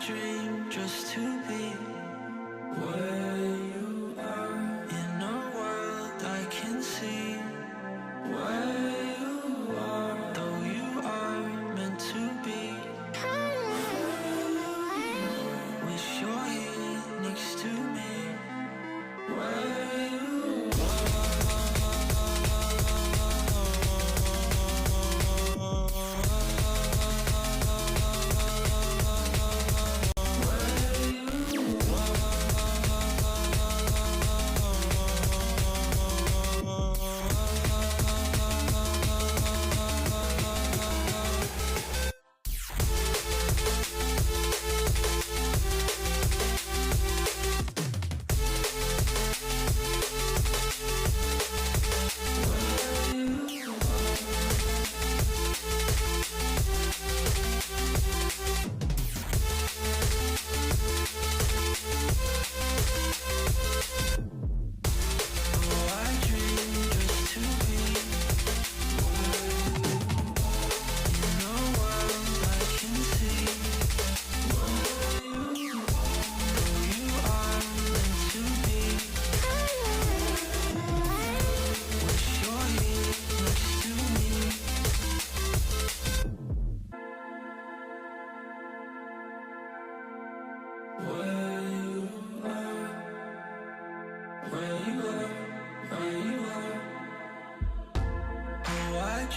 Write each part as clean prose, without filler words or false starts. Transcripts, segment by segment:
dream just to be where you are, in a world I can see where you are, though you are meant to be. Wish you're here next to me, where you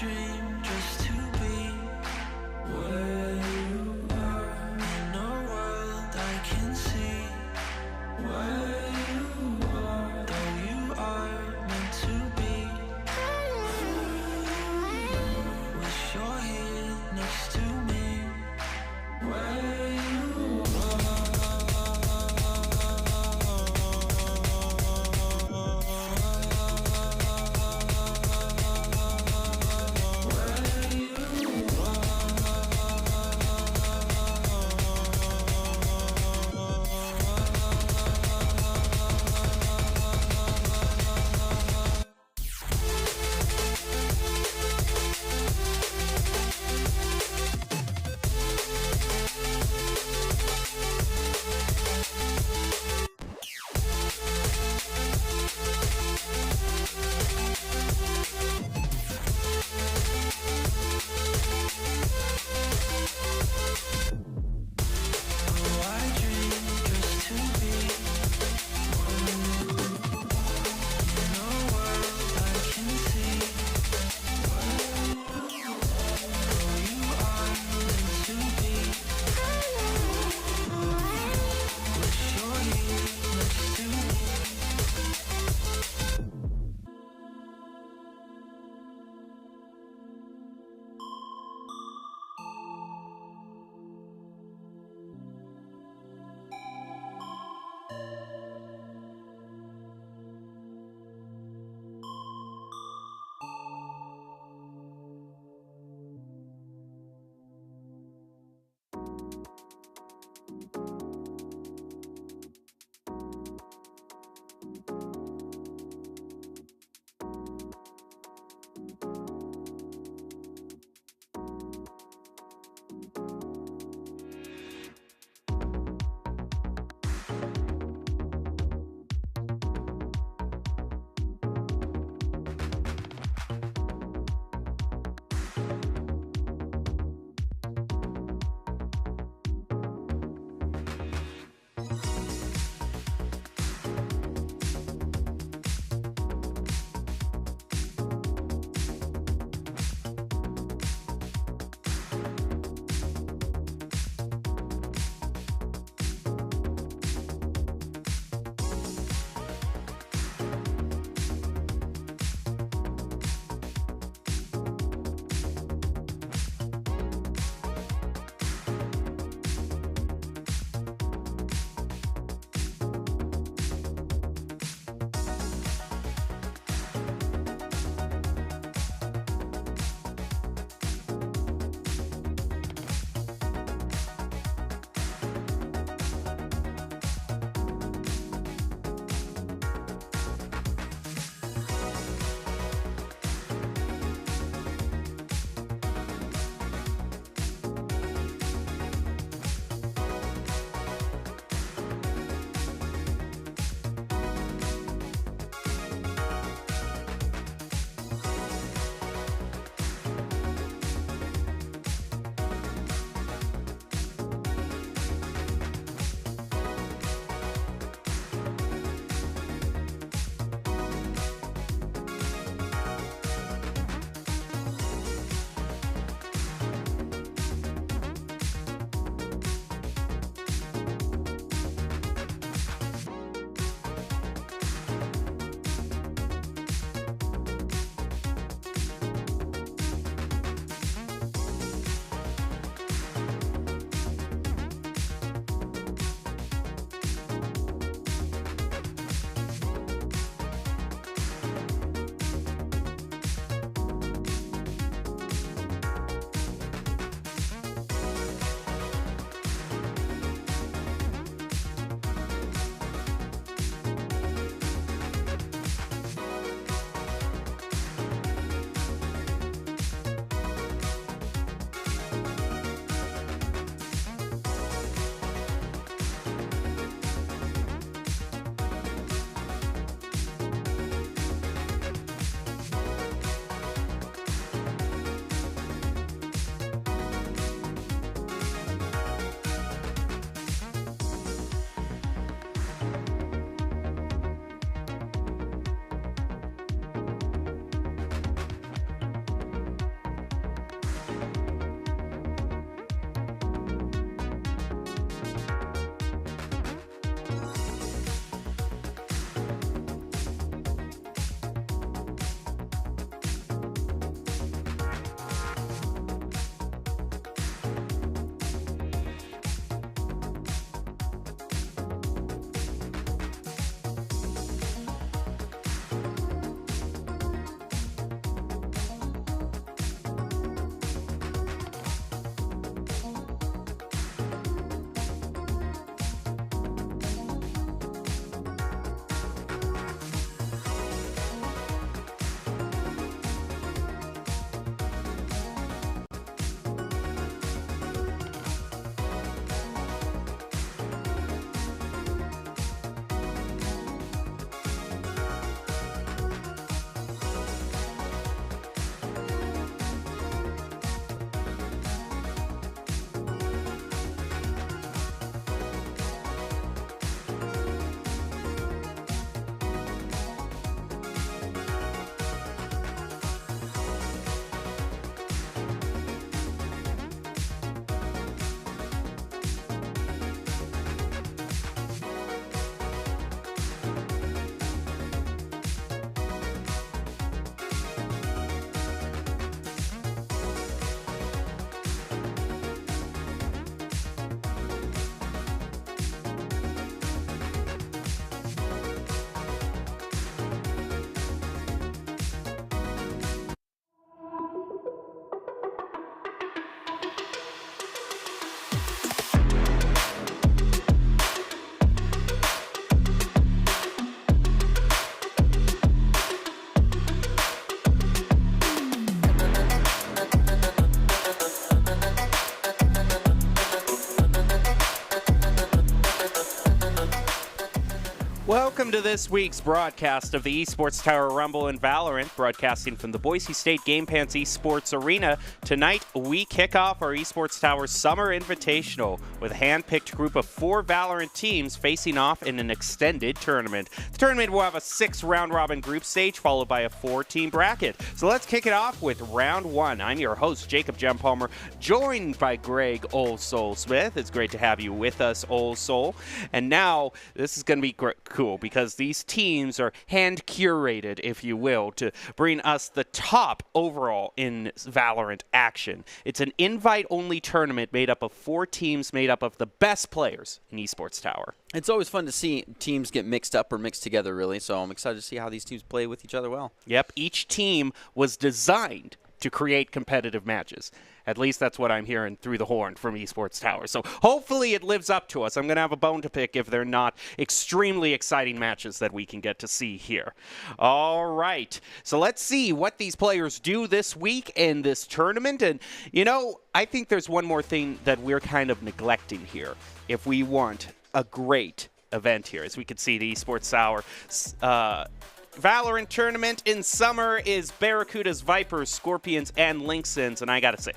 dream just to be where you are, in a world I can see where you are, though you are meant to be. Wish you're here next to me, where you are. Welcome to this week's broadcast of the Esports Tower Rumble in Valorant, broadcasting from the Boise State Game Pants Esports Arena. Tonight, we kick off our Esports Tower Summer Invitational with a hand-picked group of 4 Valorant teams facing off in an extended tournament. The tournament will have a 6 round-robin group stage followed by a 4-team bracket. So let's kick it off with round 1. I'm your host, Jacob Jem Palmer, joined by Greg Old Soul Smith. It's great to have you with us, Old Soul. And now, this is going to be cool because these teams are hand-curated, if you will, to bring us the top overall in Valorant action. It's an invite-only tournament made up of 4 teams made up of the best players in Esports Tower. It's always fun to see teams get mixed up or mixed together, really, so I'm excited to see how these teams play with each other well. Yep, each team was designed to create competitive matches. At least that's what I'm hearing through the horn from Esports Tower. So hopefully it lives up to us. I'm going to have a bone to pick if they're not extremely exciting matches that we can get to see here. All right. So let's see what these players do this week in this tournament. And, you know, I think there's one more thing that we're kind of neglecting here if we want a great event here. As we can see, the Esports Tower Valorant tournament in summer is Barracudas, Vipers, Scorpions, and Lynxes, and I gotta say,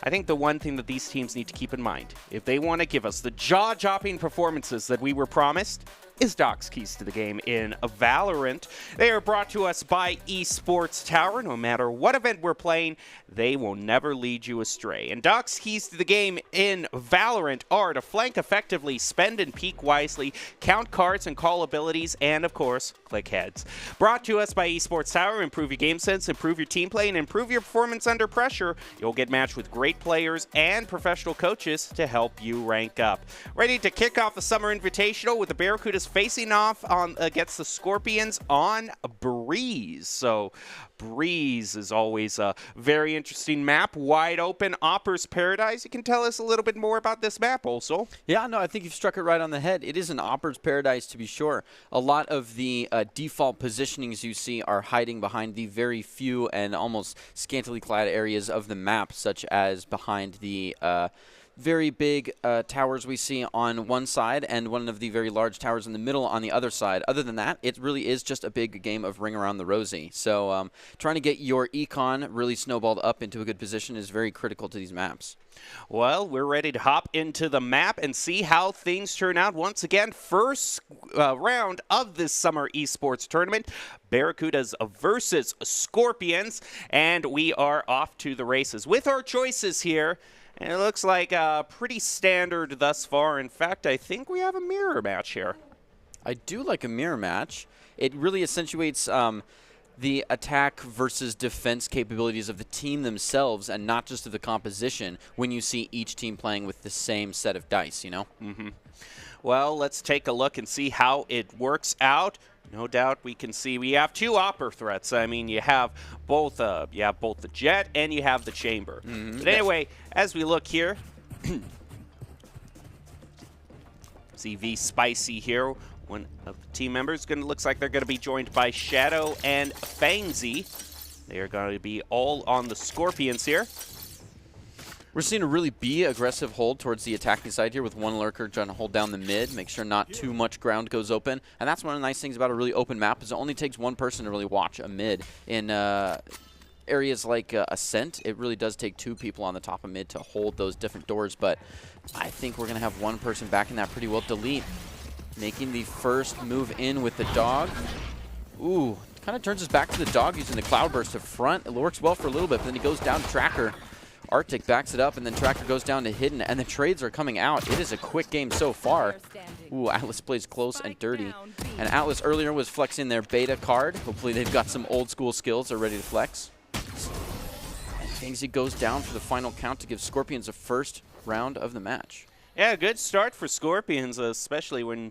I think the one thing that these teams need to keep in mind, if they want to give us the jaw-dropping performances that we were promised, is Doc's Keys to the Game in Valorant. They are brought to us by Esports Tower. No matter what event we're playing, they will never lead you astray. And Doc's Keys to the Game in Valorant are to flank effectively, spend and peek wisely, count cards and call abilities, and of course, click heads. Brought to us by Esports Tower. Improve your game sense, improve your team play, and improve your performance under pressure. You'll get matched with great players and professional coaches to help you rank up. Ready to kick off the Summer Invitational with the Barracudas facing off against the Scorpions on Breeze. So Breeze is always a very interesting map. Wide open, Opper's Paradise. You can tell us a little bit more about this map also. Yeah, no, I think you've struck it right on the head. It is an Opper's Paradise, to be sure. A lot of the default positionings you see are hiding behind the very few and almost scantily clad areas of the map, such as behind the very big towers we see on one side and one of the very large towers in the middle on the other side. Other than that, it really is just a big game of ring around the rosy. So trying to get your econ really snowballed up into a good position is very critical to these maps. Well, we're ready to hop into the map and see how things turn out. Once again, first round of this summer esports tournament, Barracudas versus Scorpions, and we are off to the races with our choices here. And it looks like pretty standard thus far. In fact, I think we have a mirror match here. I do like a mirror match. It really accentuates the attack versus defense capabilities of the team themselves and not just of the composition when you see each team playing with the same set of dice, you know? Mm-hmm. Well, let's take a look and see how it works out. No doubt we can see we have 2 Opper threats. I mean, you have both the jet and you have the chamber. Mm-hmm. But anyway, as we look here, see V Spicy here. One of the team members looks like they're going to be joined by Shadow and Fangzy. They are going to be all on the Scorpions here. We're seeing a really aggressive hold towards the attacking side here with one lurker trying to hold down the mid, make sure not too much ground goes open. And that's one of the nice things about a really open map is it only takes one person to really watch a mid. In areas like Ascent, it really does take 2 people on the top of mid to hold those different doors. But I think we're going to have one person backing that pretty well. Delete, making the first move in with the dog. Ooh, kind of turns his back to the dog using the Cloudburst to front. It works well for a little bit, but then he goes down to Tracker. Arctic backs it up, and then Tracker goes down to Hidden, and the trades are coming out. It is a quick game so far. Ooh, Atlas plays close and dirty. And Atlas earlier was flexing their beta card. Hopefully they've got some old school skills they're ready to flex. And Fangzy goes down for the final count to give Scorpions a first round of the match. Yeah, good start for Scorpions, especially when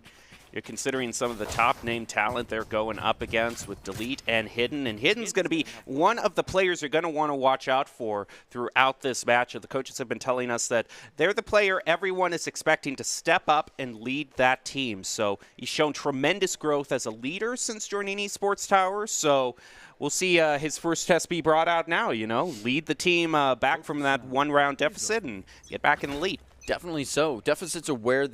you're considering some of the top-name talent they're going up against with Delete and Hidden. And Hidden's going to be one of the players you're going to want to watch out for throughout this match. The coaches have been telling us that they're the player everyone is expecting to step up and lead that team. So he's shown tremendous growth as a leader since joining Esports Tower. So we'll see his first test be brought out now, you know. Lead the team back from that 1-round deficit and get back in the lead. Definitely so. Deficits are where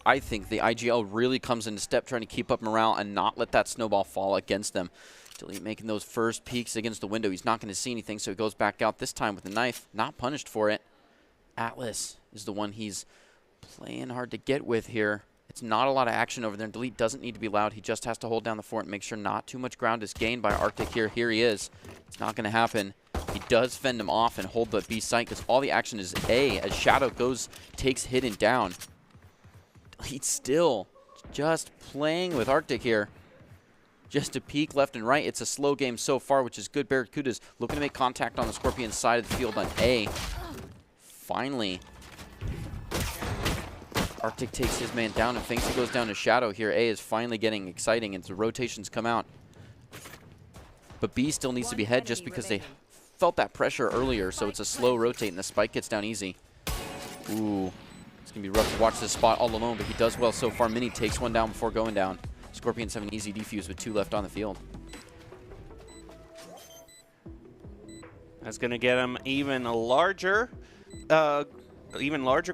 I think the IGL really comes into step, trying to keep up morale and not let that snowball fall against them. Delete making those first peeks against the window. He's not going to see anything, so he goes back out this time with the knife. Not punished for it. Atlas is the one he's playing hard to get with here. It's not a lot of action over there, and Delete doesn't need to be loud. He just has to hold down the fort and make sure not too much ground is gained by Arctic here. Here he is. It's not going to happen. He does fend him off and hold the B site because all the action is A as Shadow takes Hidden down. Delete's still just playing with Arctic here. Just a peek left and right. It's a slow game so far, which is good. Barracudas looking to make contact on the Scorpion side of the field on A. Finally, Arctic takes his man down, and Finksy goes down to Shadow here. A is finally getting exciting, and the rotations come out. But B still needs to be head just because they felt that pressure earlier, so it's a slow rotate, and the spike gets down easy. Ooh, it's going to be rough to watch this spot all alone, but he does well so far. Mini takes one down before going down. Scorpions have an easy defuse with 2 left on the field. That's going to get him even larger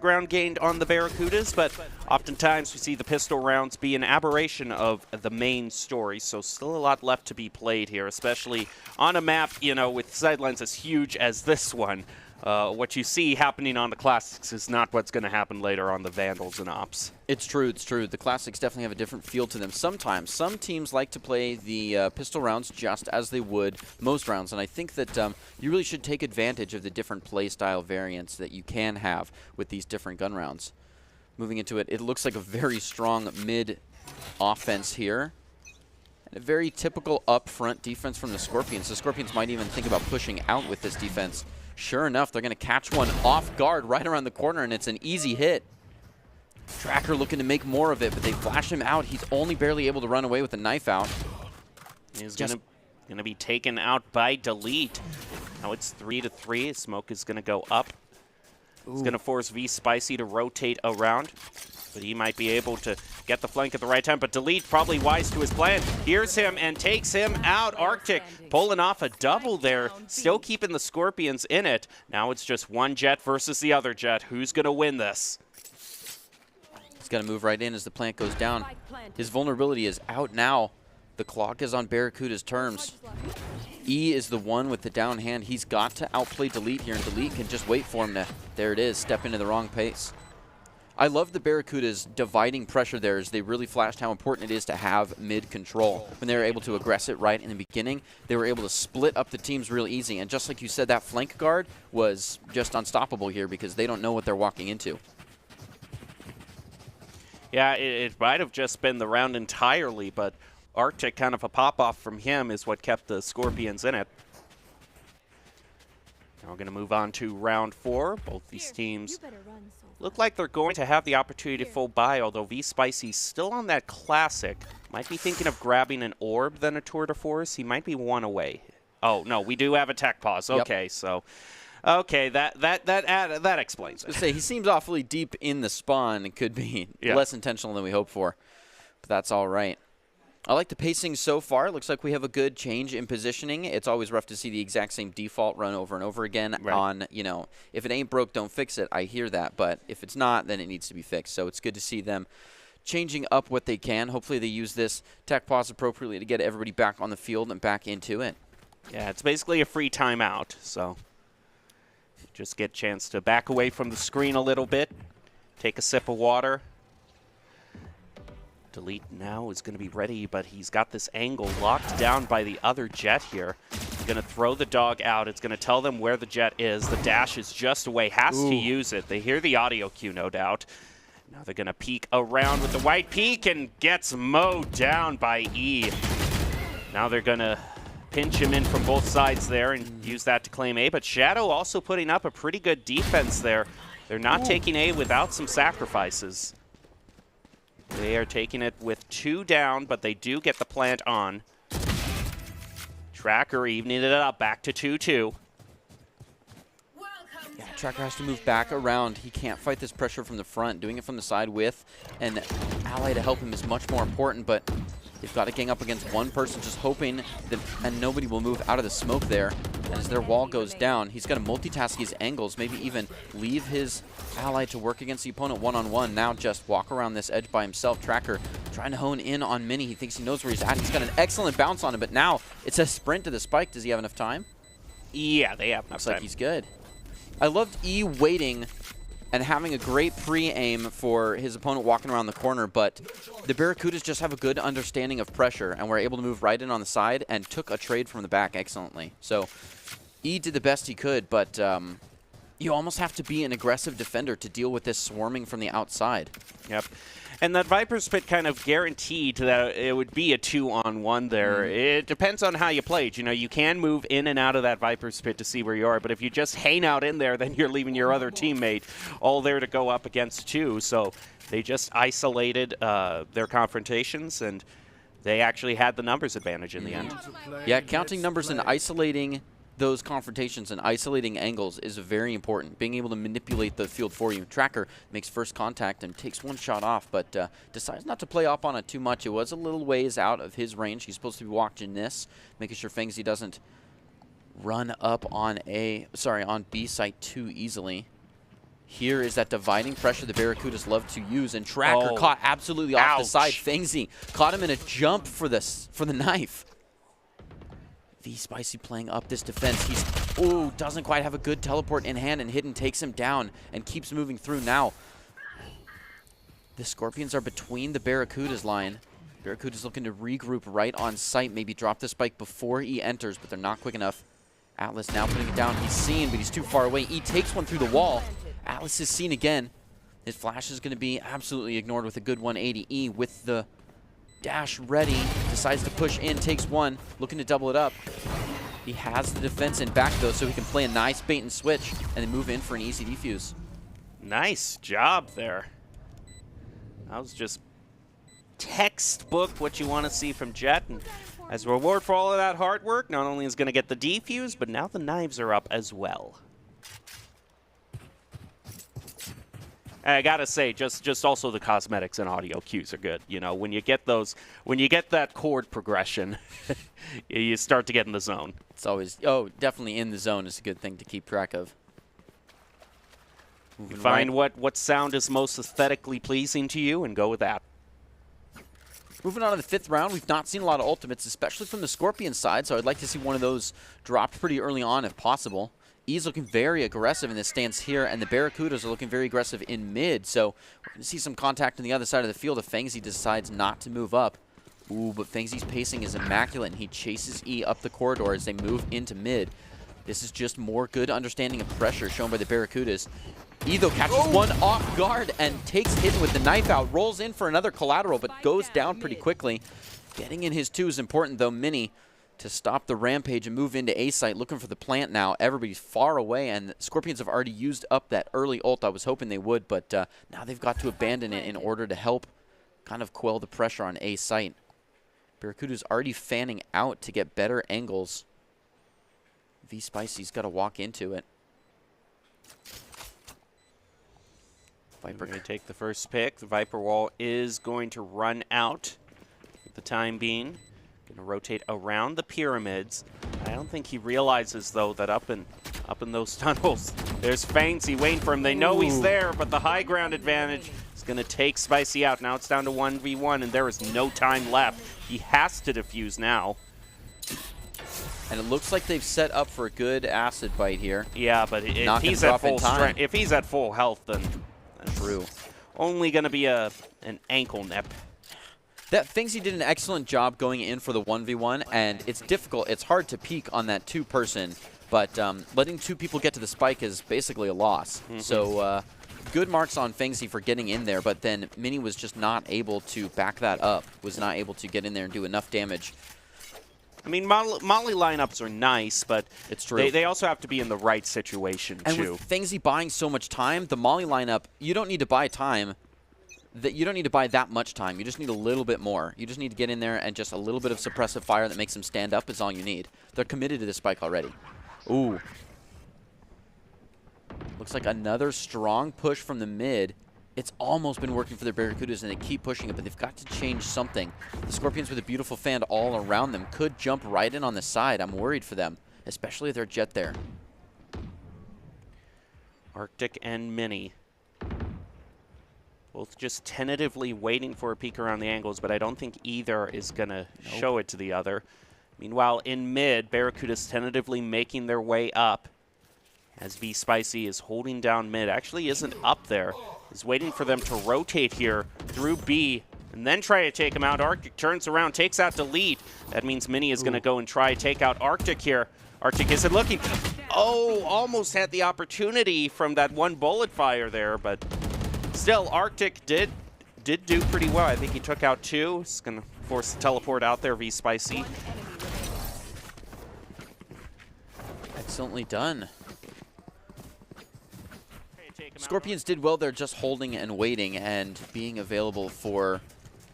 ground gained on the Barracudas, but oftentimes we see the pistol rounds be an aberration of the main story, so still a lot left to be played here, especially on a map, you know, with sidelines as huge as this one. What you see happening on the Classics is not what's going to happen later on the Vandals and Ops. It's true, it's true. The Classics definitely have a different feel to them. Sometimes, some teams like to play the pistol rounds just as they would most rounds, and I think that you really should take advantage of the different play style variants that you can have with these different gun rounds. Moving into it, it looks like a very strong mid offense here. And a very typical up-front defense from the Scorpions. The Scorpions might even think about pushing out with this defense. Sure enough, they're going to catch one off guard right around the corner, and it's an easy hit. Tracker looking to make more of it, but they flash him out. He's only barely able to run away with the knife out. He's going to be taken out by Delete. Now it's 3-3. Smoke is going to go up. Ooh. It's going to force V-Spicy to rotate around, but he might be able to get the flank at the right time. But Delete, probably wise to his plan, hears him and takes him out. Arctic pulling off a double there, still keeping the Scorpions in it. Now it's just one jet versus the other jet. Who's going to win this? He's got to move right in as the plant goes down. His vulnerability is out now. The clock is on Barracuda's terms. E is the one with the down hand. He's got to outplay Delete here, and Delete can just wait for him to, there it is, step into the wrong pace. I love the Barracudas dividing pressure there as they really flashed how important it is to have mid control. When they were able to aggress it right in the beginning, they were able to split up the teams real easy. And just like you said, that flank guard was just unstoppable here because they don't know what they're walking into. Yeah, it might have just been the round entirely, but Arctic, kind of a pop-off from him, is what kept the Scorpions in it. Now we're going to move on to round 4. Both these teams look like they're going to have the opportunity to full buy, although V-Spicy's still on that Classic. Might be thinking of grabbing an orb than a Tour de Force. He might be one away. Oh, no, we do have a tech pause. Okay, yep. So... okay, that explains it. I was gonna say, he seems awfully deep in the spawn. It could be less intentional than we hoped for, but that's all right. I like the pacing so far. It looks like we have a good change in positioning. It's always rough to see the exact same default run over and over again on, you know, if it ain't broke, don't fix it. I hear that, but if it's not, then it needs to be fixed. So it's good to see them changing up what they can. Hopefully they use this tech pause appropriately to get everybody back on the field and back into it. Yeah, it's basically a free timeout, so just get a chance to back away from the screen a little bit, take a sip of water. Delete now is going to be ready, but he's got this angle locked down by the other jet here. He's going to throw the dog out. It's going to tell them where the jet is. The dash is just away, has to use it. They hear the audio cue, no doubt. Now they're going to peek around with the white peek and gets mowed down by E. Now they're going to pinch him in from both sides there and use that to claim A, but Shadow also putting up a pretty good defense there. They're not taking A without some sacrifices. They are taking it with 2 down, but they do get the plant on. Tracker evening it up, back to 2-2. Yeah, Tracker has to move back around. He can't fight this pressure from the front. Doing it from the side with an ally to help him is much more important, but They've got to gang up against one person, just hoping that and nobody will move out of the smoke there. And as their wall goes down, he's got to multitask his angles, maybe even leave his ally to work against the opponent one-on-one. Now just walk around this edge by himself. Tracker trying to hone in on Mini. He thinks he knows where he's at. He's got an excellent bounce on him, but now it's a sprint to the spike. Does he have enough time? Yeah, they have enough Looks time. like he's good. I loved E waiting and having a great pre-aim for his opponent walking around the corner, but the Barracudas just have a good understanding of pressure and were able to move right in on the side and took a trade from the back excellently. So E did the best he could, but you almost have to be an aggressive defender to deal with this swarming from the outside. Yep. And that Viper's Pit kind of guaranteed that it would be a 2-on-1 there. It depends on how you play it. You know, you can move in and out of that Viper's Pit to see where you are, but if you just hang out in there, then you're leaving your other teammate all there to go up against two. So they just isolated their confrontations, and they actually had the numbers advantage in the end. Yeah, counting numbers and isolating those confrontations and isolating angles is very important. Being able to manipulate the field for you. Tracker makes first contact and takes one shot off, but decides not to play up on it too much. It was a little ways out of his range. He's supposed to be watching this, making sure Fengsy doesn't run up on on B site too easily. Here is that dividing pressure the Barracudas love to use, and Tracker caught absolutely off the side. Fengsy caught him in a jump for the knife. V-Spicy playing up this defense. He's, doesn't quite have a good teleport in hand, and Hidden takes him down and keeps moving through now. The Scorpions are between the Barracudas line. Barracudas looking to regroup right on site, maybe drop the spike before he enters, but they're not quick enough. Atlas now putting it down. He's seen, but he's too far away. E takes one through the wall. Atlas is seen again. His flash is going to be absolutely ignored with a good 180. E with the dash ready, decides to push in, takes one, looking to double it up. He has the defense in back though, so he can play a nice bait and switch and then move in for an easy defuse. Nice job there. That was just textbook what you want to see from Jet, and as a reward for all of that hard work, not only is going to get the defuse, but now the knives are up as well. I gotta say, just also the cosmetics and audio cues are good. You know, when you get that chord progression, you start to get in the zone. It's always, definitely in the zone is a good thing to keep track of. You find what sound is most aesthetically pleasing to you and go with that. Moving on to the 5th round, we've not seen a lot of ultimates, especially from the Scorpion side, so I'd like to see one of those dropped pretty early on if possible. E's looking very aggressive in this stance here, and the Barracudas are looking very aggressive in mid, so we're going to see some contact on the other side of the field if Fengsy decides not to move up. But Fengsy's pacing is immaculate, and he chases E up the corridor as they move into mid. This is just more good understanding of pressure shown by the Barracudas. E, though, catches one off guard and takes Hidden with the knife out, rolls in for another collateral, but goes down pretty quickly. Getting in his 2 is important, though. Mini to stop the rampage and move into A site, looking for the plant now. Everybody's far away, and the Scorpions have already used up that early ult. I was hoping they would, but now they've got to abandon it in order to help kind of quell the pressure on A site. Barracuda's already fanning out to get better angles. V-Spicy's got to walk into it. Viper going to take the first pick. The Viper wall is going to run out at the time being. Going to rotate around the pyramids. I don't think he realizes, though, that up in those tunnels, there's Fengsy waiting for him. They know he's there, but the high ground advantage is going to take Spicy out. Now it's down to 1v1, and there is no time left. He has to defuse now. And it looks like they've set up for a good acid bite here. Yeah, but if he's at full strength, if he's at full health, then that's true. Only going to be an ankle nip. That Fengsy did an excellent job going in for the 1v1, and it's difficult. It's hard to peek on that 2-person, but letting 2 people get to the spike is basically a loss. So good marks on Fengsy for getting in there, but then Mini was just not able to back that up, was not able to get in there and do enough damage. I mean, Molly lineups are nice, but it's true. They also have to be in the right situation, and too. With Fengsy buying so much time, the Molly lineup, you don't need to buy time. You don't need to buy that much time. You just need a little bit more. You just need to get in there, and just a little bit of suppressive fire that makes them stand up is all you need. They're committed to this spike already. Ooh. Looks like another strong push from the mid. It's almost been working for their Barracudas, and they keep pushing it, but they've got to change something. The Scorpions with a beautiful fan all around them could jump right in on the side. I'm worried for them, especially their Jet there. Arctic and Mini. Both just tentatively waiting for a peek around the angles, but I don't think either is going to show it to the other. Meanwhile, in mid, Barracuda's tentatively making their way up as V Spicy is holding down mid. Actually isn't up there. Is waiting for them to rotate here through B and then try to take him out. Arctic turns around, takes out Delete. That means Mini is going to go and try to take out Arctic here. Arctic isn't looking. Oh, almost had the opportunity from that one bullet fire there, but still, Arctic did do pretty well. I think he took out 2. He's going to force the teleport out there, V Spicy. Excellently done. Scorpions did well there, just holding and waiting and being available for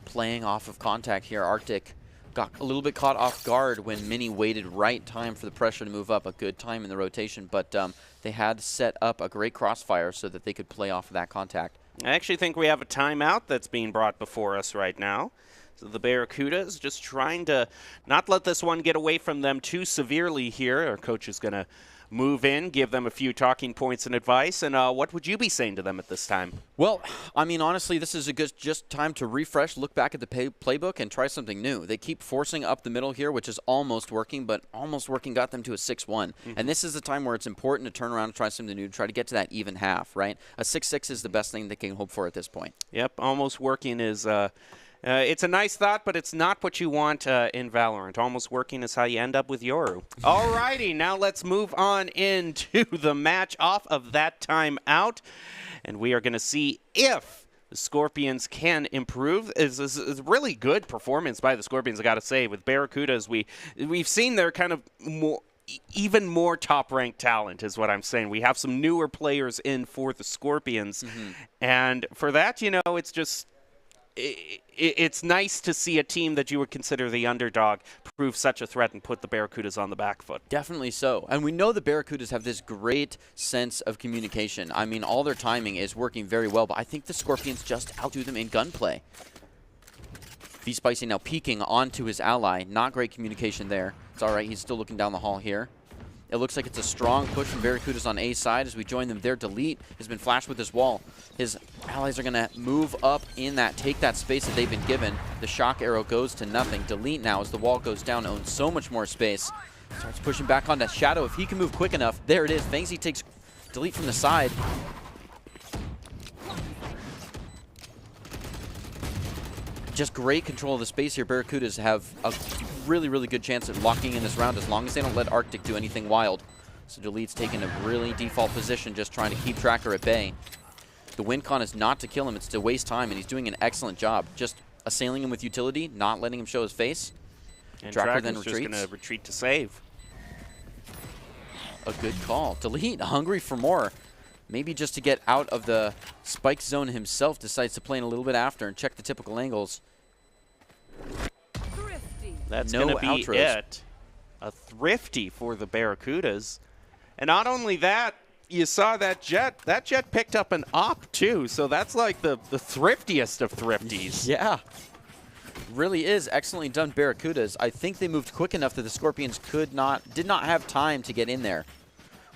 playing off of contact here. Arctic got a little bit caught off guard when Mini waited right time for the pressure to move up. A good time in the rotation, but they had set up a great crossfire so that they could play off of that contact. I actually think we have a timeout that's being brought before us right now. So the Barracudas just trying to not let this one get away from them too severely here. Our coach is going to move in, give them a few talking points and advice. And what would you be saying to them at this time? Well, I mean, honestly, this is a good just time to refresh, look back at the playbook, and try something new. They keep forcing up the middle here, which is almost working, but almost working got them to a 6-1. And this is the time where it's important to turn around and try something new, try to get to that even half, right? A 6-6 is the best thing they can hope for at this point. Yep, almost working is... it's a nice thought, but it's not what you want in Valorant. Almost working is how you end up with Yoru. Alrighty, now let's move on into the match off of that timeout. And we are going to see if the Scorpions can improve. It's a really good performance by the Scorpions, I got to say. With Barracudas, we've seen their kind of even more top-ranked talent is what I'm saying. We have some newer players in for the Scorpions. And for that, you know, it's just... It's nice to see a team that you would consider the underdog prove such a threat and put the Barracudas on the back foot. Definitely so. And we know the Barracudas have this great sense of communication. I mean, all their timing is working very well, but I think the Scorpions just outdo them in gunplay. V-Spicy now peeking onto his ally. Not great communication there. It's all right. He's still looking down the hall here. It looks like it's a strong push from Barracudas on A side as we join them there. Delete has been flashed with his wall. His allies are going to move up in that, take that space that they've been given. The shock arrow goes to nothing. Delete now, as the wall goes down, owns so much more space. Starts pushing back onto Shadow. If he can move quick enough, there it is. Fangsy takes Delete from the side. Just great control of the space here. Barracudas have a really, really good chance at locking in this round as long as they don't let Arctic do anything wild. So Delete's taking a really default position, just trying to keep Tracker at bay. The win con is not to kill him, it's to waste time, and he's doing an excellent job. Just assailing him with utility, not letting him show his face. And Tracker then just retreats. going to retreat to save. A good call. Delete, hungry for more. Maybe just to get out of the spike zone himself, decides to play in a little bit after and check the typical angles. That's No going to be outros. it. A thrifty for the Barracudas. And not only that, you saw that Jet. That Jet picked up an op, too. So that's like the thriftiest of thrifties. Yeah. Really is excellently done, Barracudas. I think they moved quick enough that the Scorpions did not have time to get in there,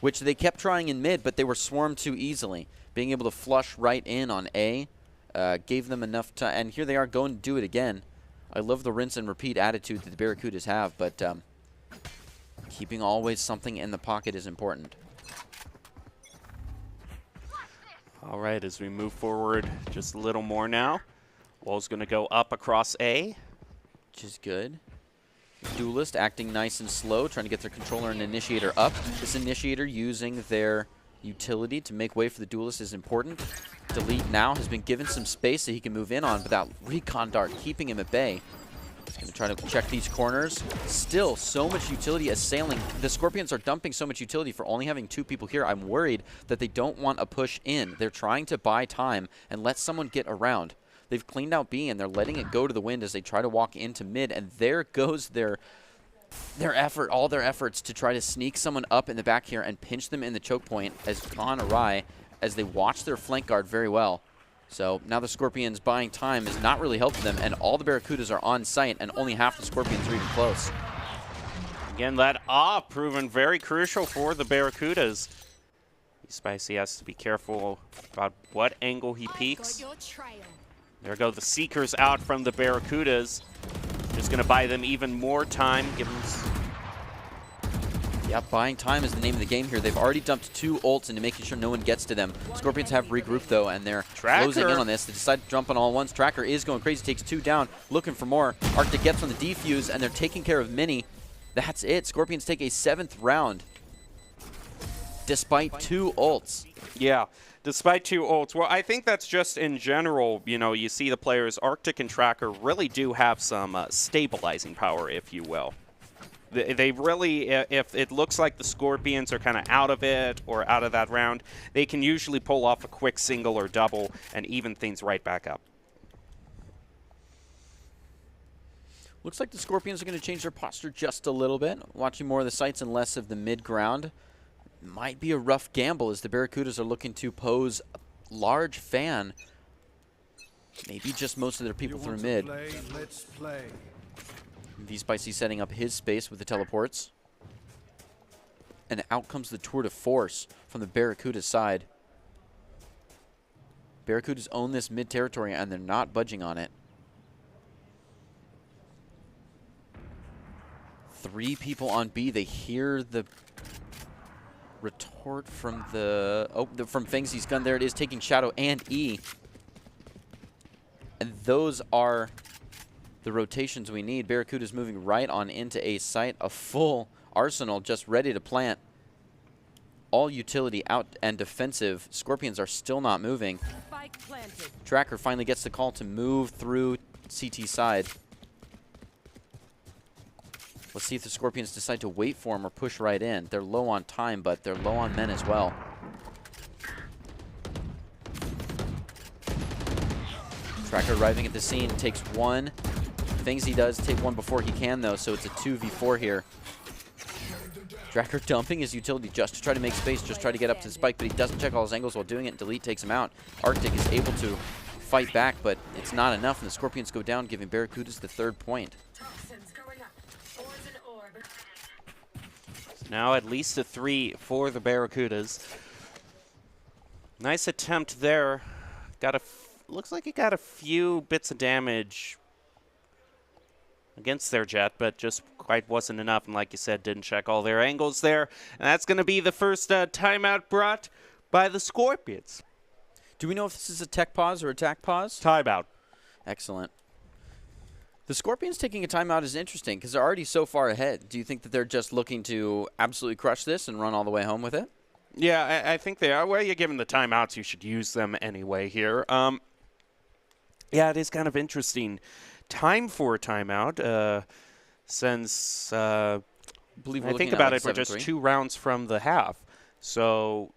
which they kept trying in mid, but they were swarmed too easily. Being able to flush right in on A gave them enough time, and here they are going to do it again. I love the rinse and repeat attitude that the Barracudas have, but keeping always something in the pocket is important. All right, as we move forward just a little more now, wall's going to go up across A. Which is good. Duelist acting nice and slow, trying to get their controller and initiator up. This initiator using their utility to make way for the duelist is important. Delete now has been given some space that he can move in on, but that recon dart keeping him at bay. He's going to try to check these corners. Still, so much utility assailing. The Scorpions are dumping so much utility for only having 2 people here. I'm worried that they don't want a push in. They're trying to buy time and let someone get around. They've cleaned out B, and they're letting it go to the wind as they try to walk into mid, and there goes their effort, all their efforts to try to sneak someone up in the back here and pinch them in the choke point has gone awry as they watch their flank guard very well. So now the Scorpions buying time is not really helping them, and all the Barracudas are on site, and only half the Scorpions are even close. Again, that off proven very crucial for the Barracudas. Spicy has to be careful about what angle he peeks. There go the Seekers out from the Barracudas. Just going to buy them even more time. Give them... Yep, buying time is the name of the game here. They've already dumped 2 ults into making sure no one gets to them. Scorpions have regrouped, though, and they're closing in on this. They decide to jump on all at once. Tracker is going crazy, takes 2 down, looking for more. Arctic gets on the defuse, and they're taking care of Mini. That's it. Scorpions take a 7th round, despite 2 ults. Yeah, despite 2 ults. Well, I think that's just in general, you know, you see the players, Arctic and Tracker, really do have some stabilizing power, if you will. They really, if it looks like the Scorpions are kind of out of it or out of that round, they can usually pull off a quick single or double and even things right back up. Looks like the Scorpions are going to change their posture just a little bit. Watching more of the sights and less of the mid-ground. Might be a rough gamble as the Barracudas are looking to pose a large fan. Maybe just most of their people through mid. Let's play. V-Spicy setting up his space with the teleports. And out comes the tour de force from the Barracuda side. Barracudas own this mid territory and they're not budging on it. 3 people on B. They hear the retort from the from Fengzi's gun. There it is, taking Shadow and E. And those are the rotations we need. Barracuda's moving right on into A site. A full arsenal just ready to plant. All utility out and defensive. Scorpions are still not moving. Tracker finally gets the call to move through CT side. Let's see if the Scorpions decide to wait for him or push right in. They're low on time, but they're low on men as well. Tracker arriving at the scene, takes 1. Fengzi does take 1 before he can, though, so it's a 2v4 here. Tracker dumping his utility just to try to make space, just try to get up to the spike, but he doesn't check all his angles while doing it, and Delete takes him out. Arctic is able to fight back, but it's not enough, and the Scorpions go down, giving Barracudas the 3rd point. Now at least a 3 for the Barracudas. Nice attempt there. Looks like he got a few bits of damage against their jet, but just quite wasn't enough. And like you said, didn't check all their angles there. And that's going to be the first timeout brought by the Scorpions. Do we know if this is a tech pause or attack pause? Timeout. Excellent. The Scorpions taking a timeout is interesting because they're already so far ahead. Do you think that they're just looking to absolutely crush this and run all the way home with it? Yeah, I think they are. Well, you're given the timeouts, you should use them anyway here. Yeah, it is kind of interesting. Time for a timeout since I think about it, we're just 2 rounds from the half. So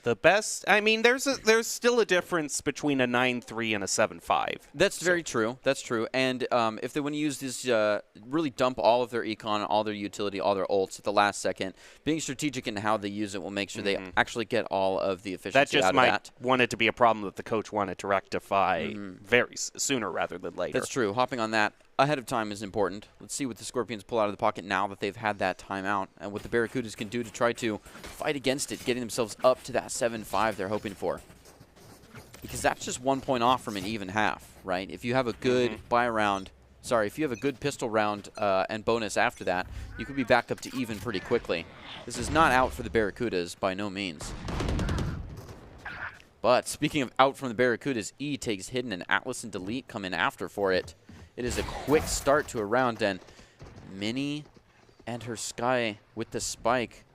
the best, I mean, there's still a difference between a 9-3 and a 7-5. That's very true. That's true. And if they want to use this, really dump all of their econ, all their utility, all their ults at the last second, being strategic in how they use it will make sure they actually get all of the efficiency that just out of might that. Want it to be a problem that the coach wanted to rectify very sooner rather than later. That's true. Hopping on that ahead of time is important. Let's see what the Scorpions pull out of the pocket now that they've had that timeout, and what the Barracudas can do to try to fight against it, getting themselves up to that 7-5 they're hoping for. Because that's just 1 point off from an even half, right? If you have a good if you have a good pistol round and bonus after that, you could be back up to even pretty quickly. This is not out for the Barracudas by no means. But speaking of out from the Barracudas, E takes Hidden, and Atlas and Delete come in after for it. It is a quick start to a round, and Minnie and her Sky with the spike